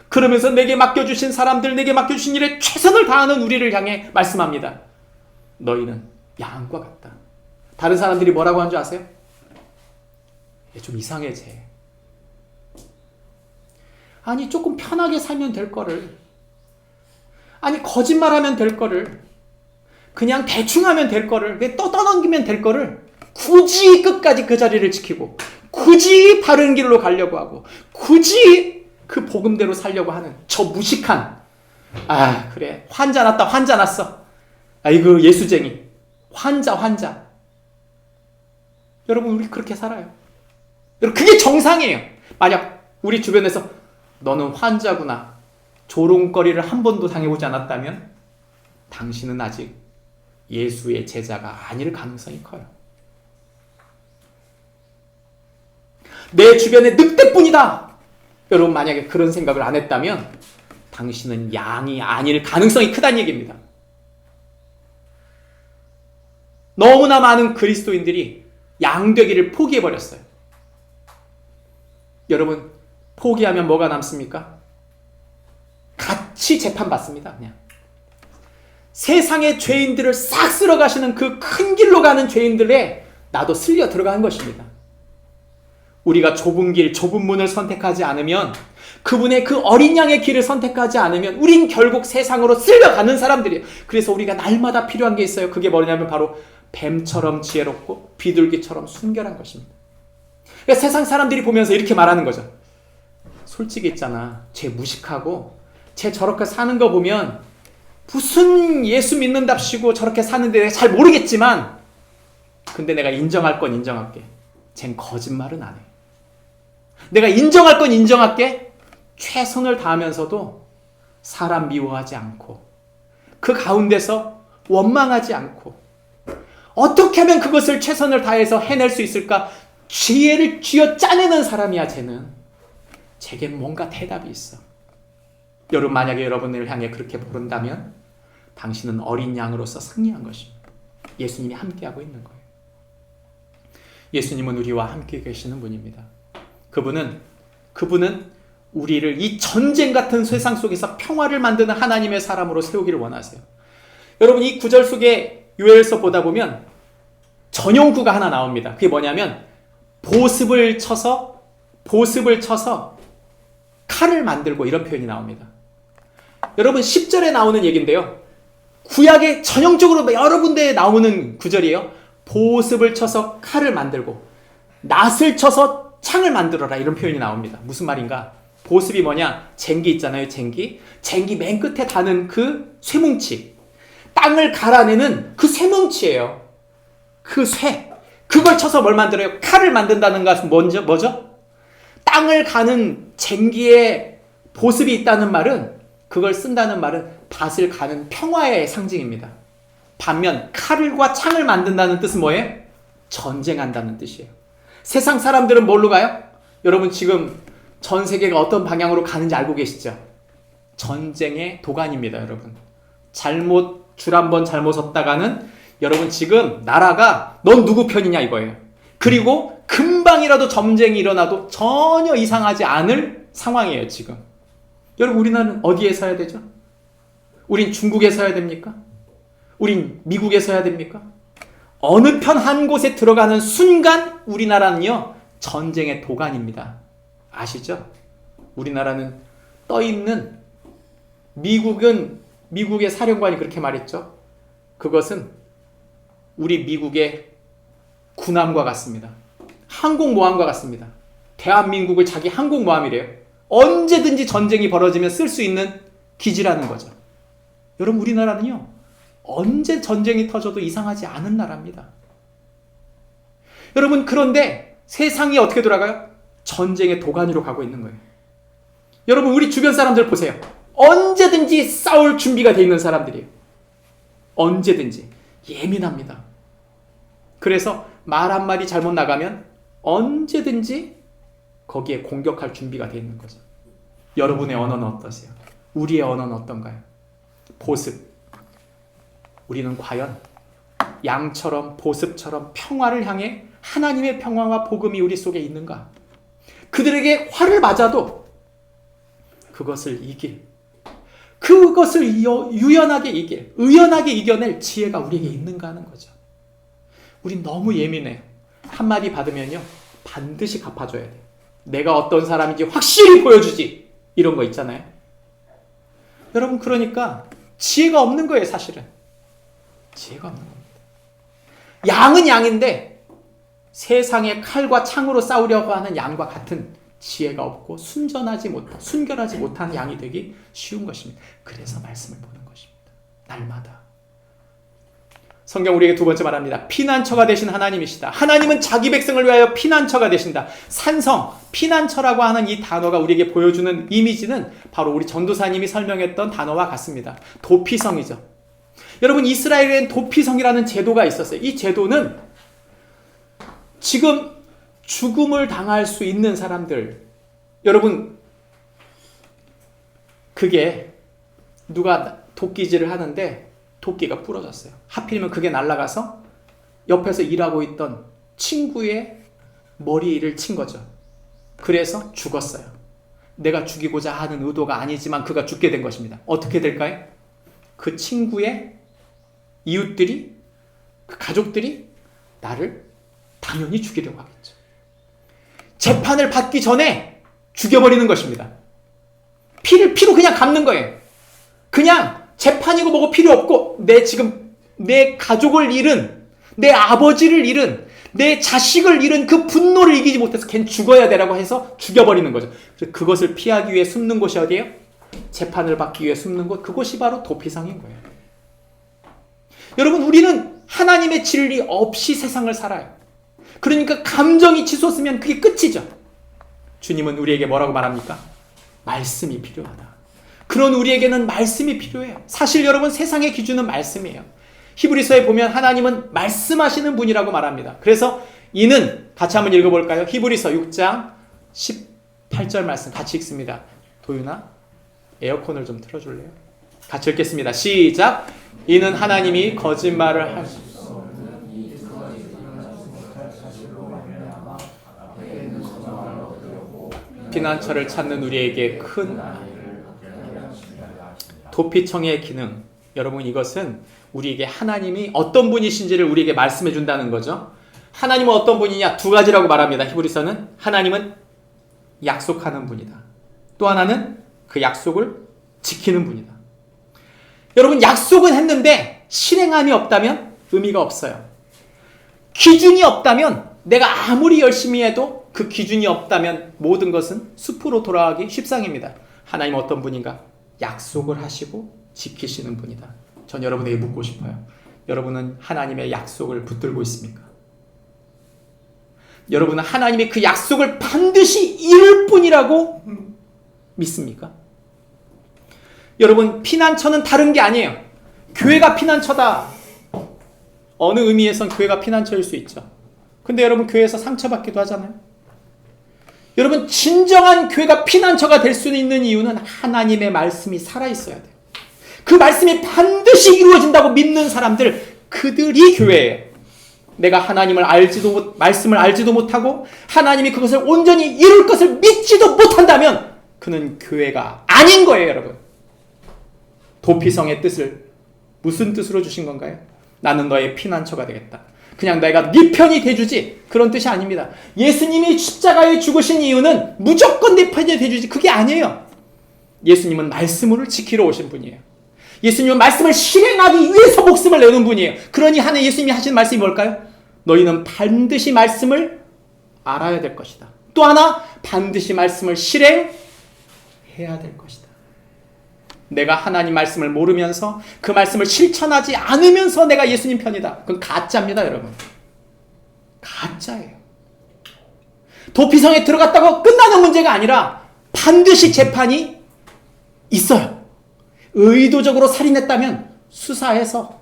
[SPEAKER 3] 그러면서 내게 맡겨주신 사람들, 내게 맡겨주신 일에 최선을 다하는 우리를 향해 말씀합니다. 너희는 양과 같다. 다른 사람들이 뭐라고 한 줄 아세요? 좀 이상해 쟤. 아니 조금 편하게 살면 될 거를, 아니 거짓말하면 될 거를, 그냥 대충 하면 될 거를, 떠넘기면 될 거를 굳이 끝까지 그 자리를 지키고, 굳이 바른 길로 가려고 하고, 굳이 그 복음대로 살려고 하는 저 무식한, 그래 환자 났다, 환자 났어, 아이고 예수쟁이, 환자. 여러분 우리 그렇게 살아요. 여러분 그게 정상이에요. 만약 우리 주변에서 너는 환자구나, 조롱거리를 한 번도 당해보지 않았다면 당신은 아직 예수의 제자가 아닐 가능성이 커요. 내 주변에 늑대뿐이다. 여러분 만약에 그런 생각을 안 했다면 당신은 양이 아닐 가능성이 크다는 얘기입니다. 너무나 많은 그리스도인들이 양되기를 포기해버렸어요. 여러분 포기하면 뭐가 남습니까? 같이 재판받습니다. 그냥 세상의 죄인들을 싹 쓸어가시는 그 큰 길로 가는 죄인들에 나도 쓸려 들어가는 것입니다. 우리가 좁은 길, 좁은 문을 선택하지 않으면, 그분의 그 어린 양의 길을 선택하지 않으면 우린 결국 세상으로 쓸려가는 사람들이에요. 그래서 우리가 날마다 필요한 게 있어요. 그게 뭐냐면 바로 뱀처럼 지혜롭고 비둘기처럼 순결한 것입니다. 그러니까 세상 사람들이 보면서 이렇게 말하는 거죠. 솔직히 있잖아, 쟤 무식하고 쟤 저렇게 사는 거 보면 무슨 예수 믿는답시고 저렇게 사는데 내가 잘 모르겠지만, 근데 내가 인정할 건 인정할게. 쟨 거짓말은 안 해. 내가 인정할 건 인정할게. 최선을 다하면서도 사람 미워하지 않고, 그 가운데서 원망하지 않고, 어떻게 하면 그것을 최선을 다해서 해낼 수 있을까? 지혜를 쥐어 짜내는 사람이야. 제겐 뭔가 대답이 있어. 여러분 만약에 여러분을 향해 그렇게 부른다면 당신은 어린 양으로서 승리한 것입니다. 예수님이 함께하고 있는 거예요. 예수님은 우리와 함께 계시는 분입니다. 그분은 우리를 이 전쟁 같은 세상 속에서 평화를 만드는 하나님의 사람으로 세우기를 원하세요. 여러분 이 구절 속에 요엘서 보다 보면 전용구가 하나 나옵니다. 그게 뭐냐면 보습을 쳐서 칼을 만들고, 이런 표현이 나옵니다. 여러분 10절에 나오는 얘기인데요. 구약에 전형적으로 여러 군데에 나오는 구절이에요. 보습을 쳐서 칼을 만들고 낫을 쳐서 창을 만들어라, 이런 표현이 나옵니다. 무슨 말인가? 보습이 뭐냐? 쟁기 있잖아요. 쟁기 맨 끝에 다는 그 쇠뭉치, 땅을 갈아내는 그 쇠뭉치예요. 그 쇠, 그걸 쳐서 뭘 만들어요? 칼을 만든다는 것은 뭐죠? 땅을 가는 쟁기에 보습이 있다는 말은, 그걸 쓴다는 말은 밭을 가는 평화의 상징입니다. 반면 칼과 창을 만든다는 뜻은 뭐예요? 전쟁한다는 뜻이에요. 세상 사람들은 뭘로 가요? 여러분 지금 전 세계가 어떤 방향으로 가는지 알고 계시죠? 전쟁의 도가니입니다, 여러분. 줄 한 번 잘못 섰다가는 여러분 지금 나라가 넌 누구 편이냐 이거예요. 그리고 금방이라도 전쟁이 일어나도 전혀 이상하지 않을 상황이에요, 지금. 여러분, 우리나라는 어디에 서야 되죠? 우린 중국에 서야 됩니까? 우린 미국에 서야 됩니까? 어느 편 한 곳에 들어가는 순간 우리나라는요, 전쟁의 도가니입니다. 아시죠? 우리나라는 떠있는, 미국의 사령관이 그렇게 말했죠. 그것은 우리 미국의 군함과 같습니다. 항공모함과 같습니다. 대한민국을 자기 항공모함이래요. 언제든지 전쟁이 벌어지면 쓸 수 있는 기지라는 거죠. 여러분, 우리나라는요, 언제 전쟁이 터져도 이상하지 않은 나라입니다. 여러분, 그런데 세상이 어떻게 돌아가요? 전쟁의 도가니로 가고 있는 거예요. 여러분, 우리 주변 사람들 보세요. 언제든지 싸울 준비가 돼 있는 사람들이에요. 언제든지. 예민합니다. 그래서 말 한마디 잘못 나가면 언제든지 거기에 공격할 준비가 돼 있는 거죠. 여러분의 언어는 어떠세요? 우리의 언어는 어떤가요? 보습. 우리는 과연 양처럼 보습처럼 평화를 향해 하나님의 평화와 복음이 우리 속에 있는가? 그들에게 화를 맞아도 그것을 유연하게 의연하게 이겨낼 지혜가 우리에게 있는가 하는 거죠. 우린 너무 예민해요. 한마디 받으면요, 반드시 갚아줘야 돼요. 내가 어떤 사람인지 확실히 보여주지. 이런 거 있잖아요. 여러분, 그러니까 지혜가 없는 거예요, 사실은. 지혜가 없는 겁니다. 양은 양인데 세상의 칼과 창으로 싸우려고 하는 양과 같은 지혜가 없고 순결하지 못한 양이 되기 쉬운 것입니다. 그래서 말씀을 보는 것입니다. 날마다. 성경 우리에게 두 번째 말합니다. 피난처가 되신 하나님이시다. 하나님은 자기 백성을 위하여 피난처가 되신다. 산성, 피난처라고 하는 이 단어가 우리에게 보여주는 이미지는 바로 우리 전도사님이 설명했던 단어와 같습니다. 도피성이죠. 여러분, 이스라엘에는 도피성이라는 제도가 있었어요. 이 제도는 지금 죽음을 당할 수 있는 사람들, 여러분, 그게 누가 도끼질을 하는데 도끼가 부러졌어요. 하필이면 그게 날아가서 옆에서 일하고 있던 친구의 머리를 친 거죠. 그래서 죽었어요. 내가 죽이고자 하는 의도가 아니지만 그가 죽게 된 것입니다. 어떻게 될까요? 그 친구의 이웃들이, 그 가족들이 나를 당연히 죽이려고 하겠죠. 재판을 받기 전에 죽여버리는 것입니다. 피로 그냥 갚는 거예요. 그냥 재판이고 뭐고 필요 없고 내 가족을 잃은, 내 아버지를 잃은, 내 자식을 잃은 그 분노를 이기지 못해서 걘 죽어야 되라고 해서 죽여버리는 거죠. 그래서 그것을 피하기 위해 숨는 곳이 어디예요? 재판을 받기 위해 숨는 곳, 그곳이 바로 도피성인 거예요. 여러분, 우리는 하나님의 진리 없이 세상을 살아요. 그러니까 감정이 치솟으면 그게 끝이죠. 주님은 우리에게 뭐라고 말합니까? 말씀이 필요하다. 그런 우리에게는 말씀이 필요해요. 사실 여러분, 세상의 기준은 말씀이에요. 히브리서에 보면 하나님은 말씀하시는 분이라고 말합니다. 그래서 이는 같이 한번 읽어볼까요? 히브리서 6장 18절 말씀 같이 읽습니다. 도윤아, 에어컨을 좀 틀어줄래요? 같이 읽겠습니다. 시작. 이는 하나님이 거짓말을 할 수 피난처를 찾는 우리에게 큰 도피청의 기능. 여러분, 이것은 우리에게 하나님이 어떤 분이신지를 우리에게 말씀해 준다는 거죠. 하나님은 어떤 분이냐? 두 가지라고 말합니다. 히브리서는 하나님은 약속하는 분이다. 또 하나는 그 약속을 지키는 분이다. 여러분, 약속은 했는데 실행함이 없다면 의미가 없어요. 기준이 없다면 내가 아무리 열심히 해도 그 기준이 없다면 모든 것은 숲으로 돌아가기 십상입니다. 하나님은 어떤 분인가? 약속을 하시고 지키시는 분이다. 전 여러분에게 묻고 싶어요. 여러분은 하나님의 약속을 붙들고 있습니까? 여러분은 하나님이 그 약속을 반드시 이룰 뿐이라고 믿습니까? 여러분, 피난처는 다른 게 아니에요. 교회가 피난처다. 어느 의미에선 교회가 피난처일 수 있죠. 근데 여러분, 교회에서 상처받기도 하잖아요. 여러분, 진정한 교회가 피난처가 될 수 있는 이유는 하나님의 말씀이 살아있어야 돼요. 그 말씀이 반드시 이루어진다고 믿는 사람들, 그들이 교회예요. 내가 하나님을 말씀을 알지도 못하고 하나님이 그것을 온전히 이룰 것을 믿지도 못한다면 그는 교회가 아닌 거예요, 여러분. 도피성의 뜻을 무슨 뜻으로 주신 건가요? 나는 너의 피난처가 되겠다. 그냥 내가 네 편이 돼주지, 그런 뜻이 아닙니다. 예수님이 십자가에 죽으신 이유는 무조건 내 편이 돼주지, 그게 아니에요. 예수님은 말씀을 지키러 오신 분이에요. 예수님은 말씀을 실행하기 위해서 목숨을 내는 분이에요. 그러니 하는 예수님이 하신 말씀이 뭘까요? 너희는 반드시 말씀을 알아야 될 것이다. 또 하나, 반드시 말씀을 실행해야 될 것이다. 내가 하나님 말씀을 모르면서 그 말씀을 실천하지 않으면서 내가 예수님 편이다. 그건 가짜입니다, 여러분. 가짜예요. 도피성에 들어갔다고 끝나는 문제가 아니라 반드시 재판이 있어요. 의도적으로 살인했다면 수사해서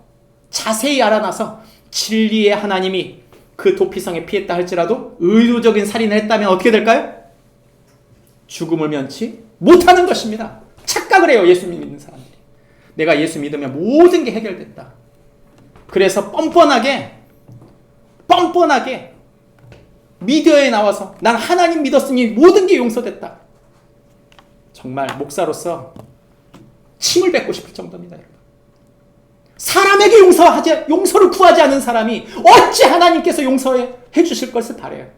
[SPEAKER 3] 자세히 알아놔서 진리의 하나님이 그 도피성에 피했다 할지라도 의도적인 살인을 했다면 어떻게 될까요? 죽음을 면치 못하는 것입니다. 착각을 해요, 예수 믿는 사람들이. 내가 예수 믿으면 모든 게 해결됐다. 그래서 뻔뻔하게 미디어에 나와서 난 하나님 믿었으니 모든 게 용서됐다. 정말 목사로서 침을 뱉고 싶을 정도입니다, 여러분. 사람에게 용서를 구하지 않은 사람이 어찌 하나님께서 용서해 주실 것을 바라요.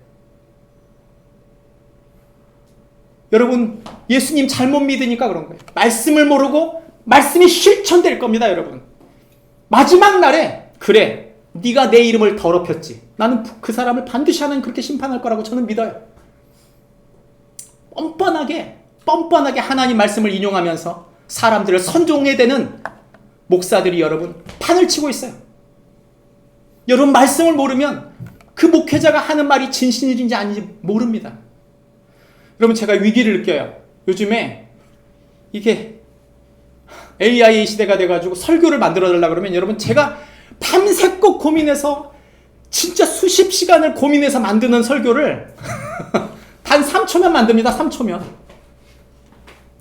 [SPEAKER 3] 여러분, 예수님 잘못 믿으니까 그런 거예요. 말씀을 모르고 말씀이 실천될 겁니다, 여러분. 마지막 날에 그래, 네가 내 이름을 더럽혔지. 나는 그 사람을 반드시 하나님 그렇게 심판할 거라고 저는 믿어요. 뻔뻔하게 하나님 말씀을 인용하면서 사람들을 선종해야 되는 목사들이 여러분 판을 치고 있어요. 여러분, 말씀을 모르면 그 목회자가 하는 말이 진실인지 아닌지 모릅니다. 여러분, 제가 위기를 느껴요. 요즘에 이게 AI 시대가 돼가지고 설교를 만들어달라 그러면 여러분, 제가 밤새껏 고민해서 진짜 수십 시간을 고민해서 만드는 설교를 단 3초면 만듭니다.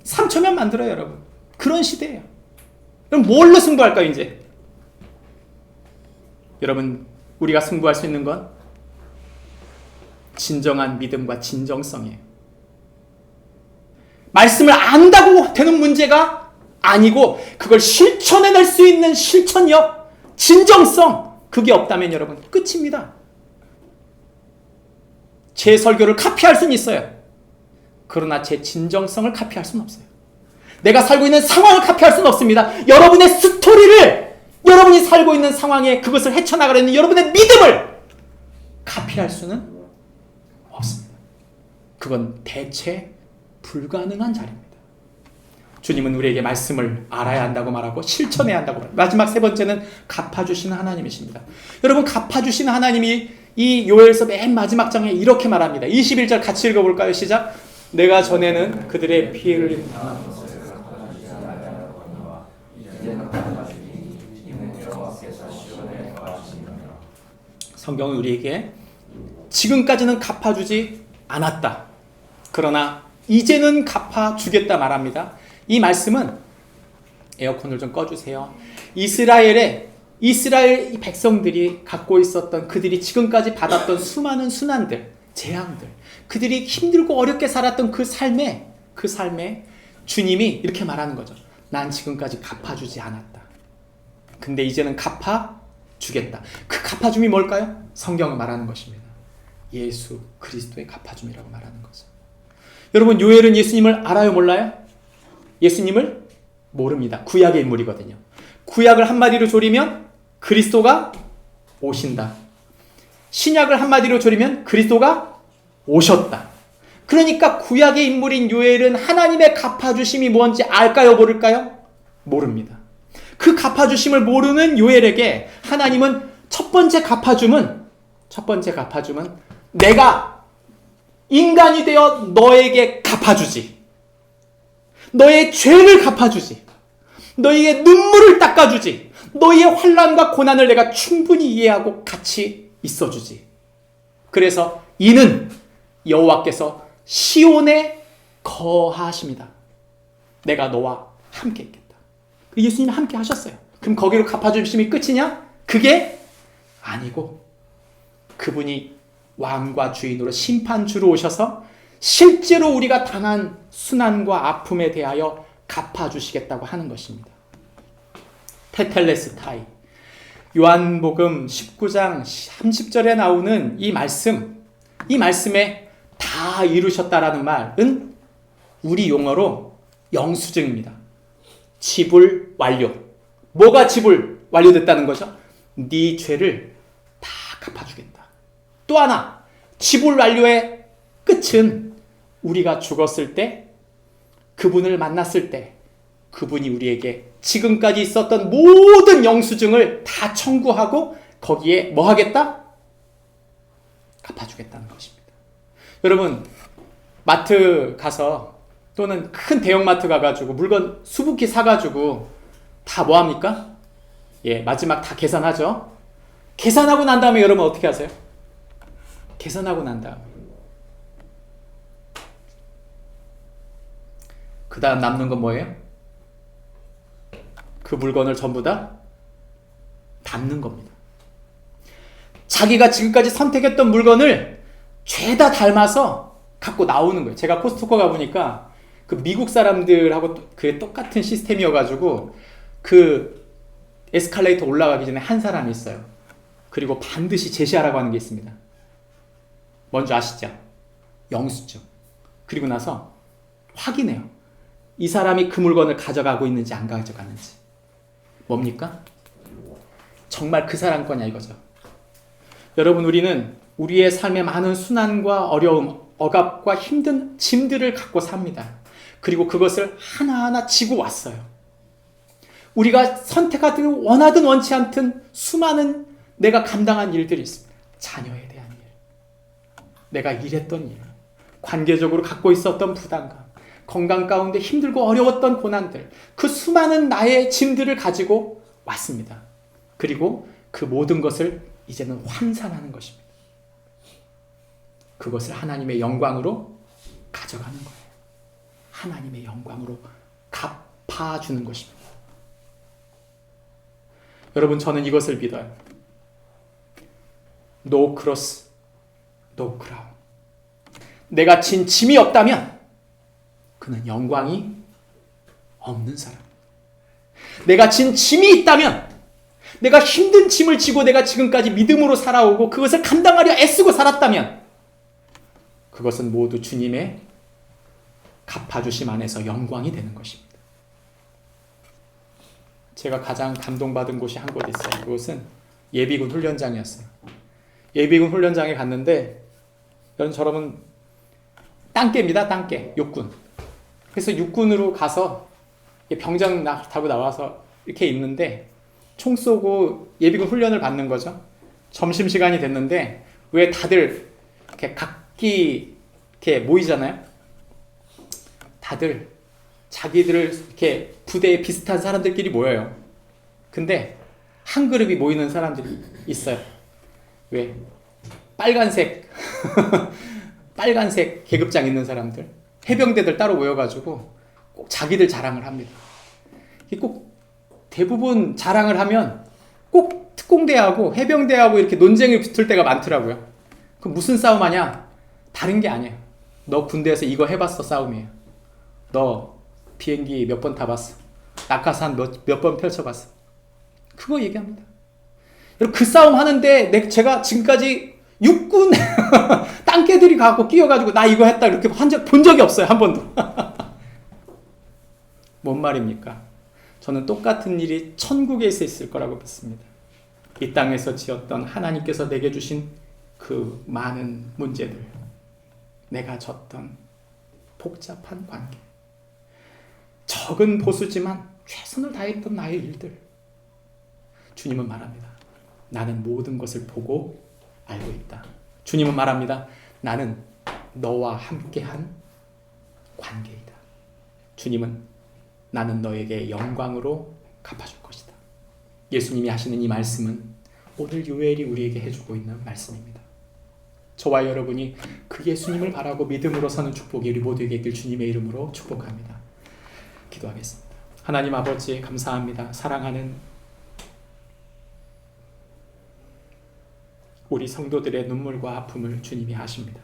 [SPEAKER 3] 3초면 만들어요, 여러분. 그런 시대예요. 그럼 뭘로 승부할까요, 이제? 여러분, 우리가 승부할 수 있는 건 진정한 믿음과 진정성이에요. 말씀을 안다고 되는 문제가 아니고 그걸 실천해낼 수 있는 실천력, 진정성, 그게 없다면 여러분 끝입니다. 제 설교를 카피할 수는 있어요. 그러나 제 진정성을 카피할 수는 없어요. 내가 살고 있는 상황을 카피할 수는 없습니다. 여러분의 스토리를, 여러분이 살고 있는 상황에 그것을 헤쳐나가려는 여러분의 믿음을 카피할 수는 없습니다. 그건 대체 불가능한 자리입니다. 주님은 우리에게 말씀을 알아야 한다고 말하고 실천해야 한다고 말합니다. 마지막 세 번째는 갚아주시는 하나님이십니다. 여러분, 갚아주시는 하나님이 이 요엘서 맨 마지막 장에 이렇게 말합니다. 21절 같이 읽어볼까요? 시작. 내가 전에는 그들의 피해를 성경은 우리에게 지금까지는 갚아주지 않았다. 그러나 이제는 갚아주겠다 말합니다. 이 말씀은, 에어컨을 좀 꺼주세요. 이스라엘 백성들이 갖고 있었던, 그들이 지금까지 받았던 수많은 순환들, 재앙들, 그들이 힘들고 어렵게 살았던 그 삶에 주님이 이렇게 말하는 거죠. 난 지금까지 갚아주지 않았다. 근데 이제는 갚아주겠다. 그 갚아줌이 뭘까요? 성경은 말하는 것입니다. 예수 그리스도의 갚아줌이라고 말하는 거죠. 여러분, 요엘은 예수님을 알아요, 몰라요? 예수님을 모릅니다. 구약의 인물이거든요. 구약을 한마디로 조리면 그리스도가 오신다. 신약을 한마디로 조리면 그리스도가 오셨다. 그러니까 구약의 인물인 요엘은 하나님의 갚아주심이 뭔지 알까요, 모를까요? 모릅니다. 그 갚아주심을 모르는 요엘에게 하나님은 첫 번째 갚아줌은 내가 인간이 되어 너에게 갚아주지. 너의 죄를 갚아주지. 너희의 눈물을 닦아주지. 너희의 환난과 고난을 내가 충분히 이해하고 같이 있어주지. 그래서 이는 여호와께서 시온에 거하십니다. 내가 너와 함께 있겠다. 예수님이 함께 하셨어요. 그럼 거기로 갚아주심이 끝이냐? 그게 아니고 그분이 왕과 주인으로 심판주로 오셔서 실제로 우리가 당한 순환과 아픔에 대하여 갚아주시겠다고 하는 것입니다. 테텔레스타이. 요한복음 19장 30절에 나오는 이 말씀에 다 이루셨다라는 말은 우리 용어로 영수증입니다. 지불 완료. 뭐가 지불 완료됐다는 거죠? 네 죄를 다 갚아주겠다. 또 하나, 지불 완료의 끝은 우리가 죽었을 때, 그분을 만났을 때 그분이 우리에게 지금까지 있었던 모든 영수증을 다 청구하고 거기에 뭐 하겠다? 갚아주겠다는 것입니다. 여러분, 마트 가서 또는 큰 대형마트 가가지고 물건 수북히 사가지고 다 뭐 합니까? 마지막 다 계산하죠. 계산하고 난 다음에 여러분 어떻게 하세요? 계산하고 난 다음에 그 다음 남는 건 뭐예요? 그 물건을 전부 다 담는 겁니다. 자기가 지금까지 선택했던 물건을 죄다 닮아서 갖고 나오는 거예요. 제가 코스트코 가보니까 그 미국 사람들하고 그 똑같은 시스템이어가지고 그 에스컬레이터 올라가기 전에 한 사람이 있어요. 그리고 반드시 제시하라고 하는 게 있습니다. 뭔지 아시죠? 영수증. 그리고 나서 확인해요. 이 사람이 그 물건을 가져가고 있는지 안 가져가는지. 뭡니까? 정말 그 사람 거냐 이거죠. 여러분, 우리는 우리의 삶의 많은 순환과 어려움, 억압과 힘든 짐들을 갖고 삽니다. 그리고 그것을 하나하나 지고 왔어요. 우리가 선택하든 원하든 원치 않든 수많은 내가 감당한 일들이 있습니다. 자녀에 대한 일, 내가 일했던 일, 관계적으로 갖고 있었던 부담감, 건강 가운데 힘들고 어려웠던 고난들, 그 수많은 나의 짐들을 가지고 왔습니다. 그리고 그 모든 것을 이제는 환산하는 것입니다. 그것을 하나님의 영광으로 가져가는 거예요. 하나님의 영광으로 갚아주는 것입니다. 여러분, 저는 이것을 믿어요. No cross, no crown. 내가 진 짐이 없다면 그는 영광이 없는 사람. 내가 진 짐이 있다면, 내가 힘든 짐을 지고 내가 지금까지 믿음으로 살아오고 그것을 감당하려 애쓰고 살았다면 그것은 모두 주님의 갚아주심 안에서 영광이 되는 것입니다. 제가 가장 감동받은 곳이 한 곳 있어요. 그곳은 예비군 훈련장이었어요. 예비군 훈련장에 갔는데 저러면 땅개입니다. 땅개. 육군. 그래서 육군으로 가서 병장 타고 나와서 이렇게 있는데 총 쏘고 예비군 훈련을 받는 거죠. 점심시간이 됐는데 왜 다들 이렇게 각기 이렇게 모이잖아요. 다들 자기들을 이렇게 부대에 비슷한 사람들끼리 모여요. 근데 한 그룹이 모이는 사람들이 있어요. 왜? 빨간색 빨간색 계급장 있는 사람들, 해병대들 따로 모여가지고 꼭 자기들 자랑을 합니다. 꼭 대부분 자랑을 하면 꼭 특공대하고 해병대하고 이렇게 논쟁이 붙을 때가 많더라고요. 그 무슨 싸움하냐? 다른 게 아니에요. 너 군대에서 이거 해봤어 싸움이에요. 너 비행기 몇 번 타봤어? 낙하산 몇 번 펼쳐봤어? 그거 얘기합니다. 여러분, 그 싸움 하는데 제가 지금까지 육군 땅개들이 가고 끼어가지고 나 이거 했다 이렇게 본 적이 없어요. 한 번도. 뭔 말입니까? 저는 똑같은 일이 천국에서 있을 거라고 믿습니다. 이 땅에서 지었던 하나님께서 내게 주신 그 많은 문제들, 내가 졌던 복잡한 관계, 적은 보수지만 최선을 다했던 나의 일들, 주님은 말합니다. 나는 모든 것을 보고 알고 있다. 주님은 말합니다. 나는 너와 함께한 관계이다. 주님은 나는 너에게 영광으로 갚아줄 것이다. 예수님이 하시는 이 말씀은 오늘 요엘이 우리에게 해주고 있는 말씀입니다. 저와 여러분이 그 예수님을 바라고 믿음으로 사는 축복이 우리 모두에게 있길 주님의 이름으로 축복합니다. 기도하겠습니다. 하나님 아버지 감사합니다. 사랑하는 우리 성도들의 눈물과 아픔을 주님이 아십니다.